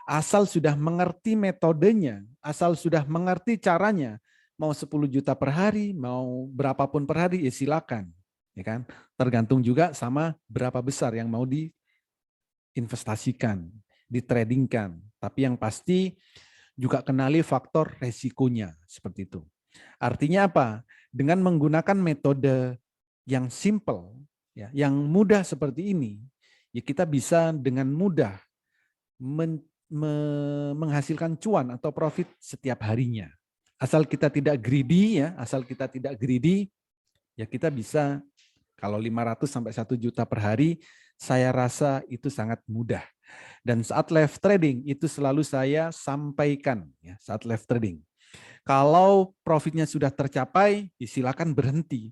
Asal sudah mengerti metodenya, asal sudah mengerti caranya, mau 10 juta per hari, mau berapapun per hari, ya silakan. Ya kan? Tergantung juga sama berapa besar yang mau diinvestasikan, ditradingkan. Tapi yang pasti juga kenali faktor resikonya, seperti itu. Artinya apa? Dengan menggunakan metode yang simple, ya, yang mudah seperti ini, ya kita bisa dengan mudah menghasilkan cuan atau profit setiap harinya. Asal kita tidak greedy ya, ya kita bisa kalau 500 sampai 1 juta per hari, saya rasa itu sangat mudah. Dan saat live trading itu selalu saya sampaikan ya, saat live trading. Kalau profitnya sudah tercapai, silakan berhenti.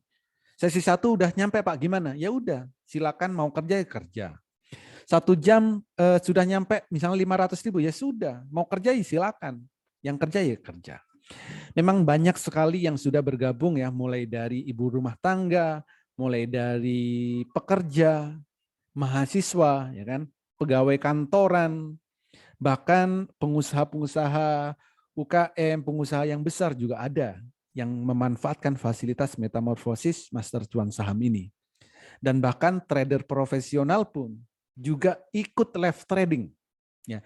Sesi 1 udah nyampe Pak, gimana? Ya udah, silakan mau kerja ya kerja. 1 jam sudah nyampe misalnya 500.000 ya sudah, mau kerja ya silakan, yang kerja ya kerja. Memang banyak sekali yang sudah bergabung ya, mulai dari ibu rumah tangga, mulai dari pekerja, mahasiswa, ya kan, pegawai kantoran, bahkan pengusaha-pengusaha UKM, pengusaha yang besar juga ada yang memanfaatkan fasilitas Metamorfosis Master Cuan Saham ini. Dan bahkan trader profesional pun juga ikut live trading, ya,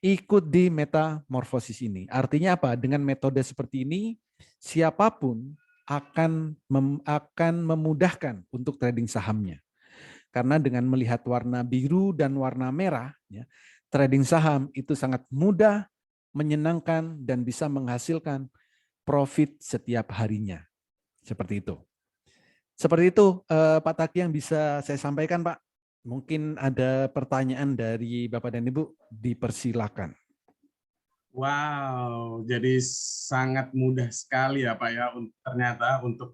ikut di Metamorfosis ini. Artinya apa? Dengan metode seperti ini, siapapun akan memudahkan untuk trading sahamnya. Karena dengan melihat warna biru dan warna merah, ya, trading saham itu sangat mudah, menyenangkan, dan bisa menghasilkan profit setiap harinya. Seperti itu. Seperti itu, Pak Taki yang bisa saya sampaikan, Pak. Mungkin ada pertanyaan dari Bapak dan Ibu, dipersilakan. Wow, jadi sangat mudah sekali ya Pak ya, ternyata untuk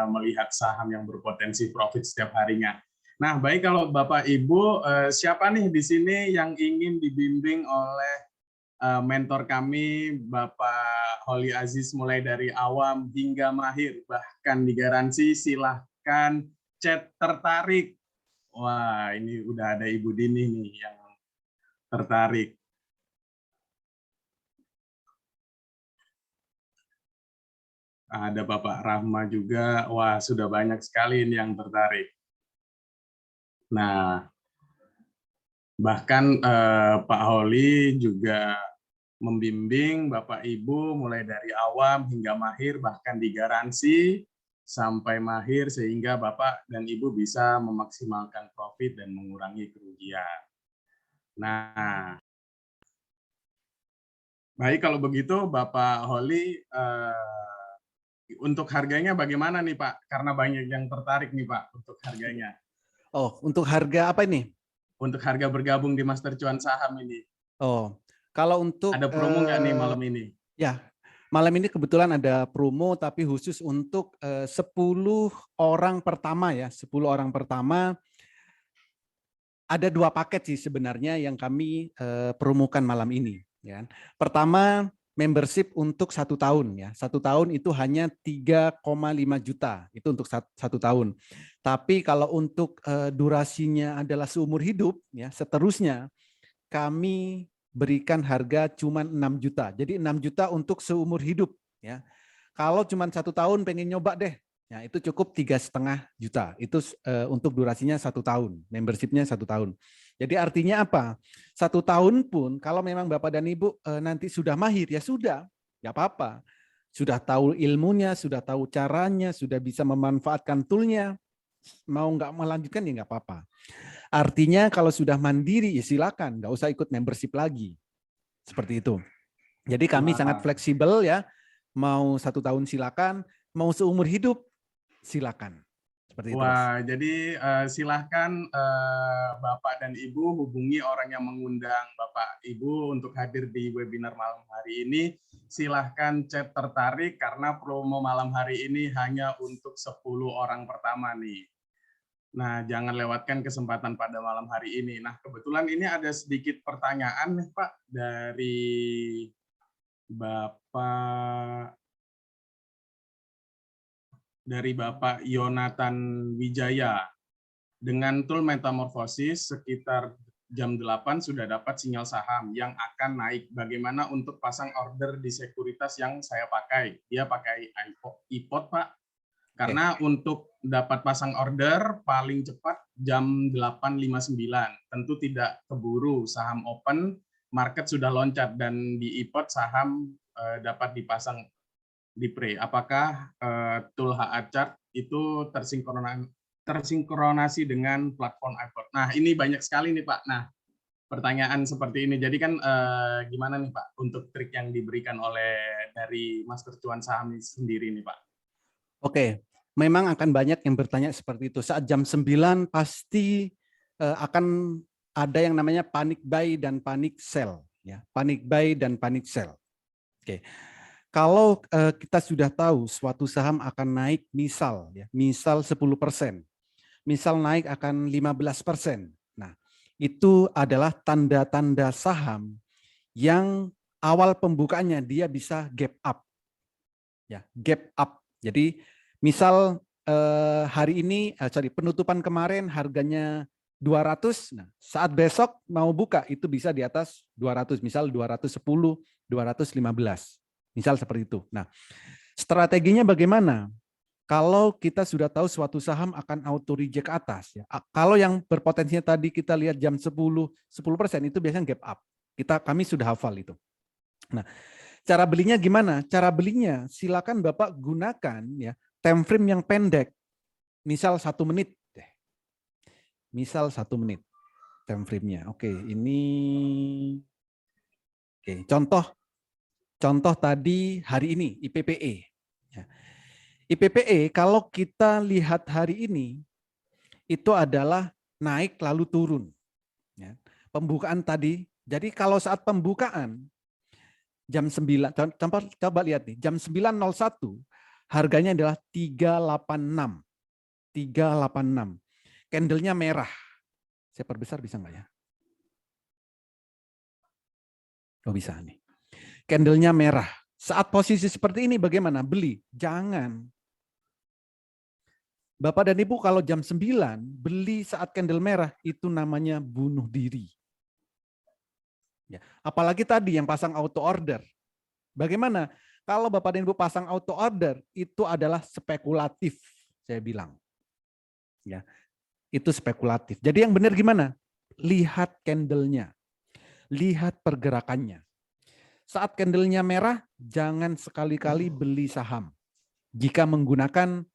melihat saham yang berpotensi profit setiap harinya. Nah, baik, kalau Bapak Ibu, siapa nih di sini yang ingin dibimbing oleh mentor kami Bapak Holi Aziz mulai dari awam hingga mahir, bahkan digaransi silahkan chat tertarik. Wah, ini udah ada Ibu Dini nih yang tertarik. Ada Bapak Rahma juga. Wah, sudah banyak sekali ini yang tertarik. Nah, bahkan Pak Holi juga membimbing Bapak Ibu mulai dari awam hingga mahir, bahkan digaransi sampai mahir sehingga Bapak dan Ibu bisa memaksimalkan profit dan mengurangi kerugian. Nah, baik kalau begitu Bapak Holi, untuk harganya bagaimana nih Pak? Karena banyak yang tertarik nih Pak untuk harganya. Oh, untuk harga apa ini? Untuk harga bergabung di Master Cuan Saham ini. Oh, kalau untuk ada promo nggak nih malam ini? Ya, malam ini kebetulan ada promo tapi khusus untuk 10 orang pertama ya, 10 orang pertama. Ada 2 paket sih sebenarnya yang kami promokan malam ini. Ya. Pertama, membership untuk 1 tahun ya. 1 tahun itu hanya 3,5 juta itu untuk 1 tahun. Tapi kalau untuk durasinya adalah seumur hidup ya, seterusnya kami berikan harga cuma 6 juta. Jadi 6 juta untuk seumur hidup ya. Kalau cuma 1 tahun pengen nyoba deh, ya itu cukup 3,5 juta. Itu untuk durasinya 1 tahun, membershipnya 1 tahun. Jadi artinya apa? 1 tahun pun kalau memang Bapak dan Ibu nanti sudah mahir, ya sudah, nggak apa-apa. Sudah tahu ilmunya, sudah tahu caranya, sudah bisa memanfaatkan toolnya, mau nggak melanjutkan ya nggak apa-apa. Artinya kalau sudah mandiri ya silakan, nggak usah ikut membership lagi. Seperti itu. Jadi kami sangat fleksibel ya. Mau 1 tahun silakan, mau seumur hidup silakan. Seperti itu. Wah, jadi silahkan Bapak dan Ibu hubungi orang yang mengundang Bapak Ibu untuk hadir di webinar malam hari ini. Silahkan chat tertarik karena promo malam hari ini hanya untuk 10 orang pertama nih. Nah, jangan lewatkan kesempatan pada malam hari ini. Nah, kebetulan ini ada sedikit pertanyaan nih Pak dari Bapak Yonatan Wijaya. Dengan tool metamorfosis sekitar jam 8 sudah dapat sinyal saham yang akan naik. Bagaimana untuk pasang order di sekuritas yang saya pakai? Dia pakai iPod, Pak. Karena untuk dapat pasang order paling cepat jam 8.59. Tentu tidak keburu, saham open, market sudah loncat, dan di iPod saham dapat dipasang di pre. Apakah tool HA Chart itu tersinkronasi dengan platform iPod? Nah, ini banyak sekali nih Pak. Nah, pertanyaan seperti ini. Jadi kan gimana nih Pak untuk trik yang diberikan oleh dari Master Cuan Saham sendiri nih Pak? Oke, memang akan banyak yang bertanya seperti itu. Saat jam 9 pasti akan ada yang namanya panic buy dan panic sell. Ya, panic buy dan panic sell. Oke, kalau kita sudah tahu suatu saham akan naik misal 10%, misal naik akan 15%. Nah, itu adalah tanda-tanda saham yang awal pembukaannya dia bisa gap up. Ya, gap up. Jadi misal hari ini penutupan kemarin harganya 200, nah saat besok mau buka itu bisa di atas 200, misal 210, 215. Misal seperti itu. Nah, strateginya bagaimana? Kalau kita sudah tahu suatu saham akan auto reject atas, ya. Kalau yang berpotensinya tadi kita lihat jam 10% itu biasanya gap up. Kami sudah hafal itu. Nah, cara belinya gimana? Cara belinya silakan Bapak gunakan ya time frame yang pendek. Misal 1 menit deh. Misal 1 menit time frame-nya. Oke, ini contoh tadi hari ini IPPE. Ya. IPPE kalau kita lihat hari ini itu adalah naik lalu turun. Ya. Pembukaan tadi, jadi kalau saat pembukaan jam 9, coba lihat nih, jam 9.01 harganya adalah 386. 386. Candle-nya merah. Saya perbesar bisa nggak ya? Oh bisa nih. Candlenya merah. Saat posisi seperti ini bagaimana? Beli? Jangan. Bapak dan Ibu kalau jam 9 beli saat candle merah itu namanya bunuh diri. Ya. Apalagi tadi yang pasang auto order. Bagaimana? Kalau Bapak dan Ibu pasang auto order itu adalah spekulatif, saya bilang. Ya. Itu spekulatif. Jadi yang benar gimana? Lihat candlenya. Lihat pergerakannya. Saat candlenya merah, jangan sekali-kali beli saham. Jika menggunakan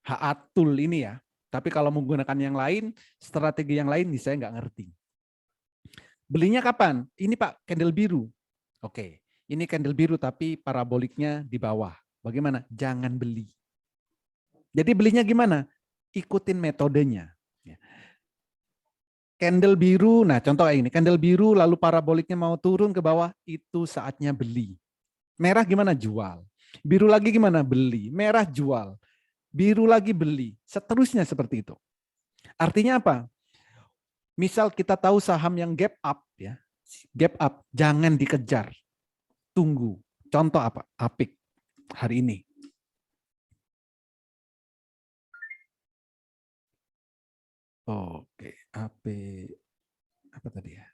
HA Tool ini ya. Tapi kalau menggunakan yang lain, strategi yang lain saya nggak ngerti. Belinya kapan? Ini Pak, candle biru. Oke, ini candle biru tapi paraboliknya di bawah. Bagaimana? Jangan beli. Jadi belinya gimana? Ikutin metodenya. Candle biru, nah contoh kayak ini, candle biru lalu paraboliknya mau turun ke bawah, itu saatnya beli. Merah gimana? Jual. Biru lagi gimana? Beli. Merah jual. Biru lagi beli. Seterusnya seperti itu. Artinya apa? Misal kita tahu saham yang gap up, ya, gap up, jangan dikejar. Tunggu. Contoh apa? Apik hari ini. Oke, apa tadi ya?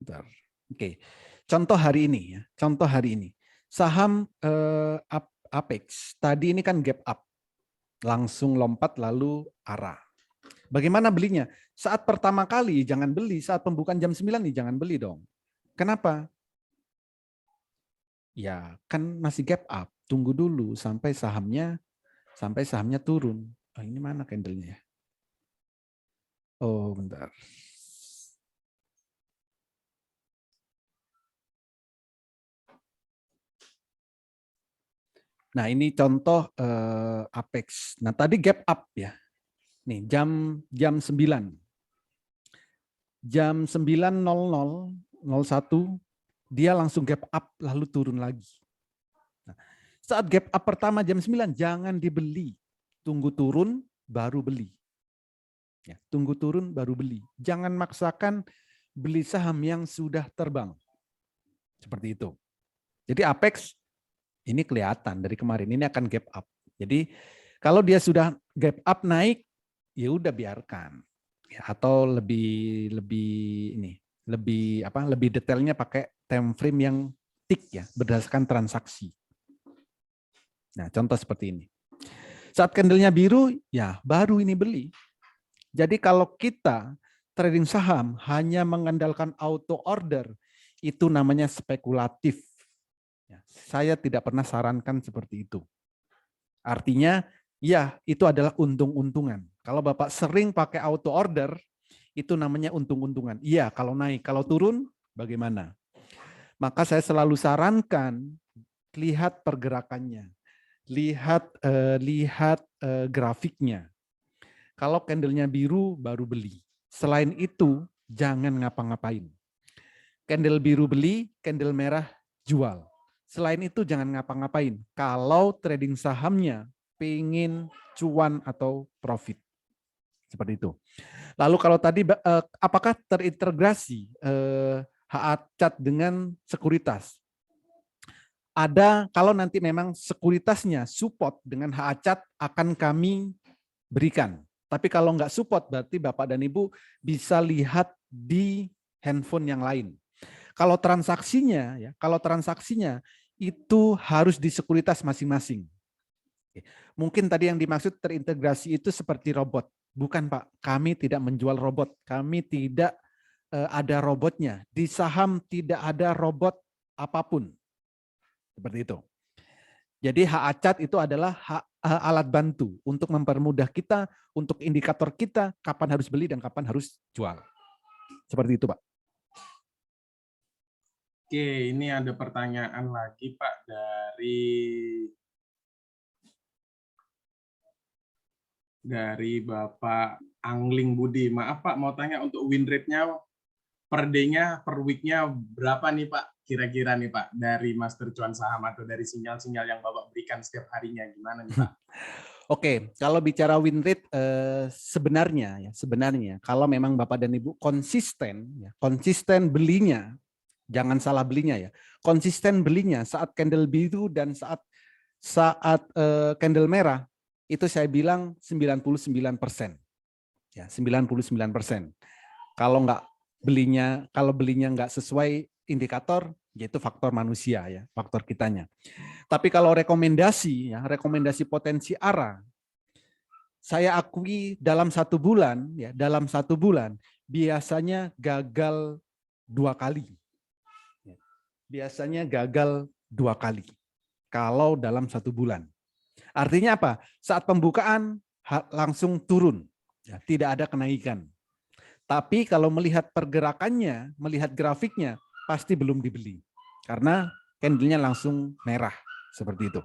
Bentar. Oke, contoh hari ini ya. Contoh hari ini. Saham Apex tadi ini kan gap up, langsung lompat lalu arah. Bagaimana belinya? Saat pertama kali jangan beli, saat pembukaan jam 9 nih jangan beli dong. Kenapa? Ya kan masih gap up. Tunggu dulu sampai sahamnya turun. Oh, ini mana candlenya ya? Oh, bentar. Nah, ini contoh Apex. Nah, tadi gap up ya. Nih, jam 9. Jam 9.00.01 dia langsung gap up lalu turun lagi. Nah, saat gap up pertama jam 9 jangan dibeli. Tunggu turun baru beli. Ya, tunggu turun baru beli. Jangan maksakan beli saham yang sudah terbang. Seperti itu. Jadi Apex ini kelihatan dari kemarin ini akan gap up. Jadi kalau dia sudah gap up naik, ya udah biarkan. Ya, atau lebih detailnya pakai time frame yang tick ya, berdasarkan transaksi. Nah, contoh seperti ini. Saat candlenya biru, ya baru ini beli. Jadi kalau kita trading saham hanya mengandalkan auto order, itu namanya spekulatif. Ya, saya tidak pernah sarankan seperti itu. Artinya, ya itu adalah untung-untungan. Kalau Bapak sering pakai auto order, itu namanya untung-untungan. Iya, kalau naik, kalau turun, bagaimana? Maka saya selalu sarankan, lihat pergerakannya, lihat grafiknya. Kalau candlenya biru, baru beli. Selain itu, jangan ngapa-ngapain. Candle biru beli, candle merah jual. Selain itu, jangan ngapa-ngapain. Kalau trading sahamnya pengen cuan atau profit. Seperti itu. Lalu kalau tadi, apakah terintegrasi HA Chart dengan sekuritas? Ada, kalau nanti memang sekuritasnya support dengan HA Chart akan kami berikan. Tapi kalau nggak support berarti Bapak dan Ibu bisa lihat di handphone yang lain. Kalau transaksinya itu harus di sekuritas masing-masing. Mungkin tadi yang dimaksud terintegrasi itu seperti robot. Bukan Pak, kami tidak menjual robot. Kami tidak ada robotnya. Di saham tidak ada robot apapun. Seperti itu. Jadi HA Chart itu adalah alat bantu untuk mempermudah kita, untuk indikator kita kapan harus beli dan kapan harus jual. Seperti itu, Pak. Oke, ini ada pertanyaan lagi, Pak, dari Bapak Angling Budi. Maaf, Pak, mau tanya untuk win rate-nya per day-nya, per week-nya berapa nih, Pak? Kira-kira nih, Pak, dari Master Cuan Saham atau dari sinyal-sinyal yang Bapak berikan setiap harinya, gimana nih, Pak? Oke, kalau bicara win rate sebenarnya kalau memang Bapak dan Ibu konsisten belinya Jangan salah belinya ya. Konsisten belinya saat candle biru dan saat candle merah itu saya bilang 99%. Ya, 99%. Kalau belinya nggak sesuai indikator, yaitu faktor manusia ya, faktor kitanya. Tapi kalau rekomendasi ya, rekomendasi potensi arah, saya akui dalam 1 bulan ya, dalam 1 bulan biasanya gagal 2 kali. Biasanya gagal 2 kali kalau dalam 1 bulan. Artinya apa? Saat pembukaan langsung turun, ya, tidak ada kenaikan. Tapi kalau melihat pergerakannya, melihat grafiknya, pasti belum dibeli. Karena candlenya langsung merah, seperti itu.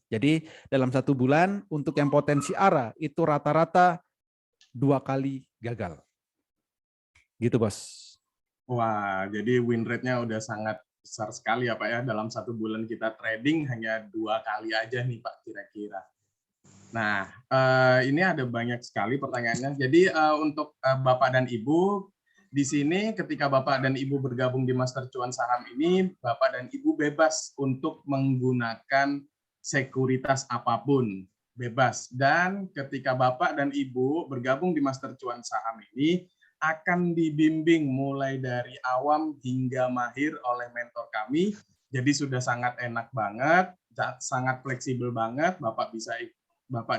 Jadi dalam 1 bulan, untuk yang potensi arah, itu rata-rata 2 kali gagal. Gitu, Bos. Wah, jadi win rate-nya udah sangat besar sekali ya Pak ya. Dalam 1 bulan kita trading hanya 2 kali aja nih Pak kira-kira. Nah, ini ada banyak sekali pertanyaannya. Jadi untuk Bapak dan Ibu, di sini ketika Bapak dan Ibu bergabung di Master Cuan Saham ini, Bapak dan Ibu bebas untuk menggunakan sekuritas apapun, bebas. Dan ketika Bapak dan Ibu bergabung di Master Cuan Saham ini, akan dibimbing mulai dari awam hingga mahir oleh mentor kami. Jadi sudah sangat enak banget, sangat fleksibel banget. Bapak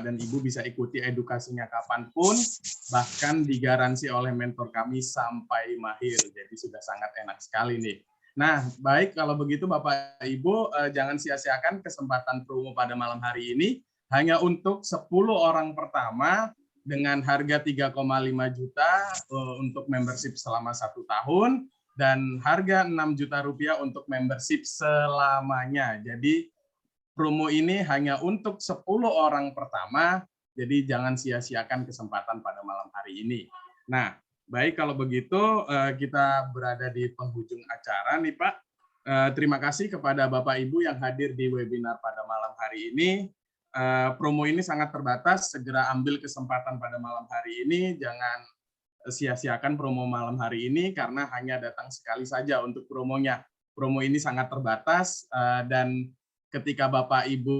dan Ibu bisa ikuti edukasinya kapanpun, bahkan digaransi oleh mentor kami sampai mahir. Jadi sudah sangat enak sekali nih. Nah, baik kalau begitu Bapak Ibu, jangan sia-siakan kesempatan promo pada malam hari ini. Hanya untuk 10 orang pertama dengan harga 3,5 juta untuk membership selama 1 tahun, dan harga 6 juta rupiah untuk membership selamanya. Jadi promo ini hanya untuk 10 orang pertama, jadi jangan sia-siakan kesempatan pada malam hari ini. Nah, baik kalau begitu kita berada di penghujung acara nih Pak. Terima kasih kepada Bapak Ibu yang hadir di webinar pada malam hari ini. Promo ini sangat terbatas, segera ambil kesempatan pada malam hari ini, jangan sia-siakan promo malam hari ini karena hanya datang sekali saja untuk promonya. Promo ini sangat terbatas dan ketika Bapak Ibu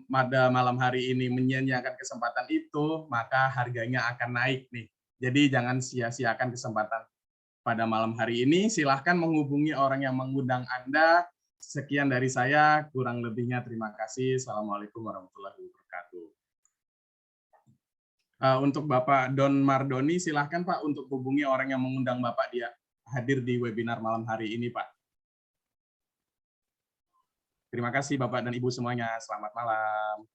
pada malam hari ini menyia-nyiakan kesempatan itu, maka harganya akan naik nih. Jadi jangan sia-siakan kesempatan pada malam hari ini. Silahkan menghubungi orang yang mengundang Anda. Sekian dari saya, kurang lebihnya terima kasih. Assalamualaikum warahmatullahi wabarakatuh. Untuk Bapak Don Mardoni, silahkan Pak untuk hubungi orang yang mengundang Bapak dia hadir di webinar malam hari ini Pak. Terima kasih Bapak dan Ibu semuanya. Selamat malam.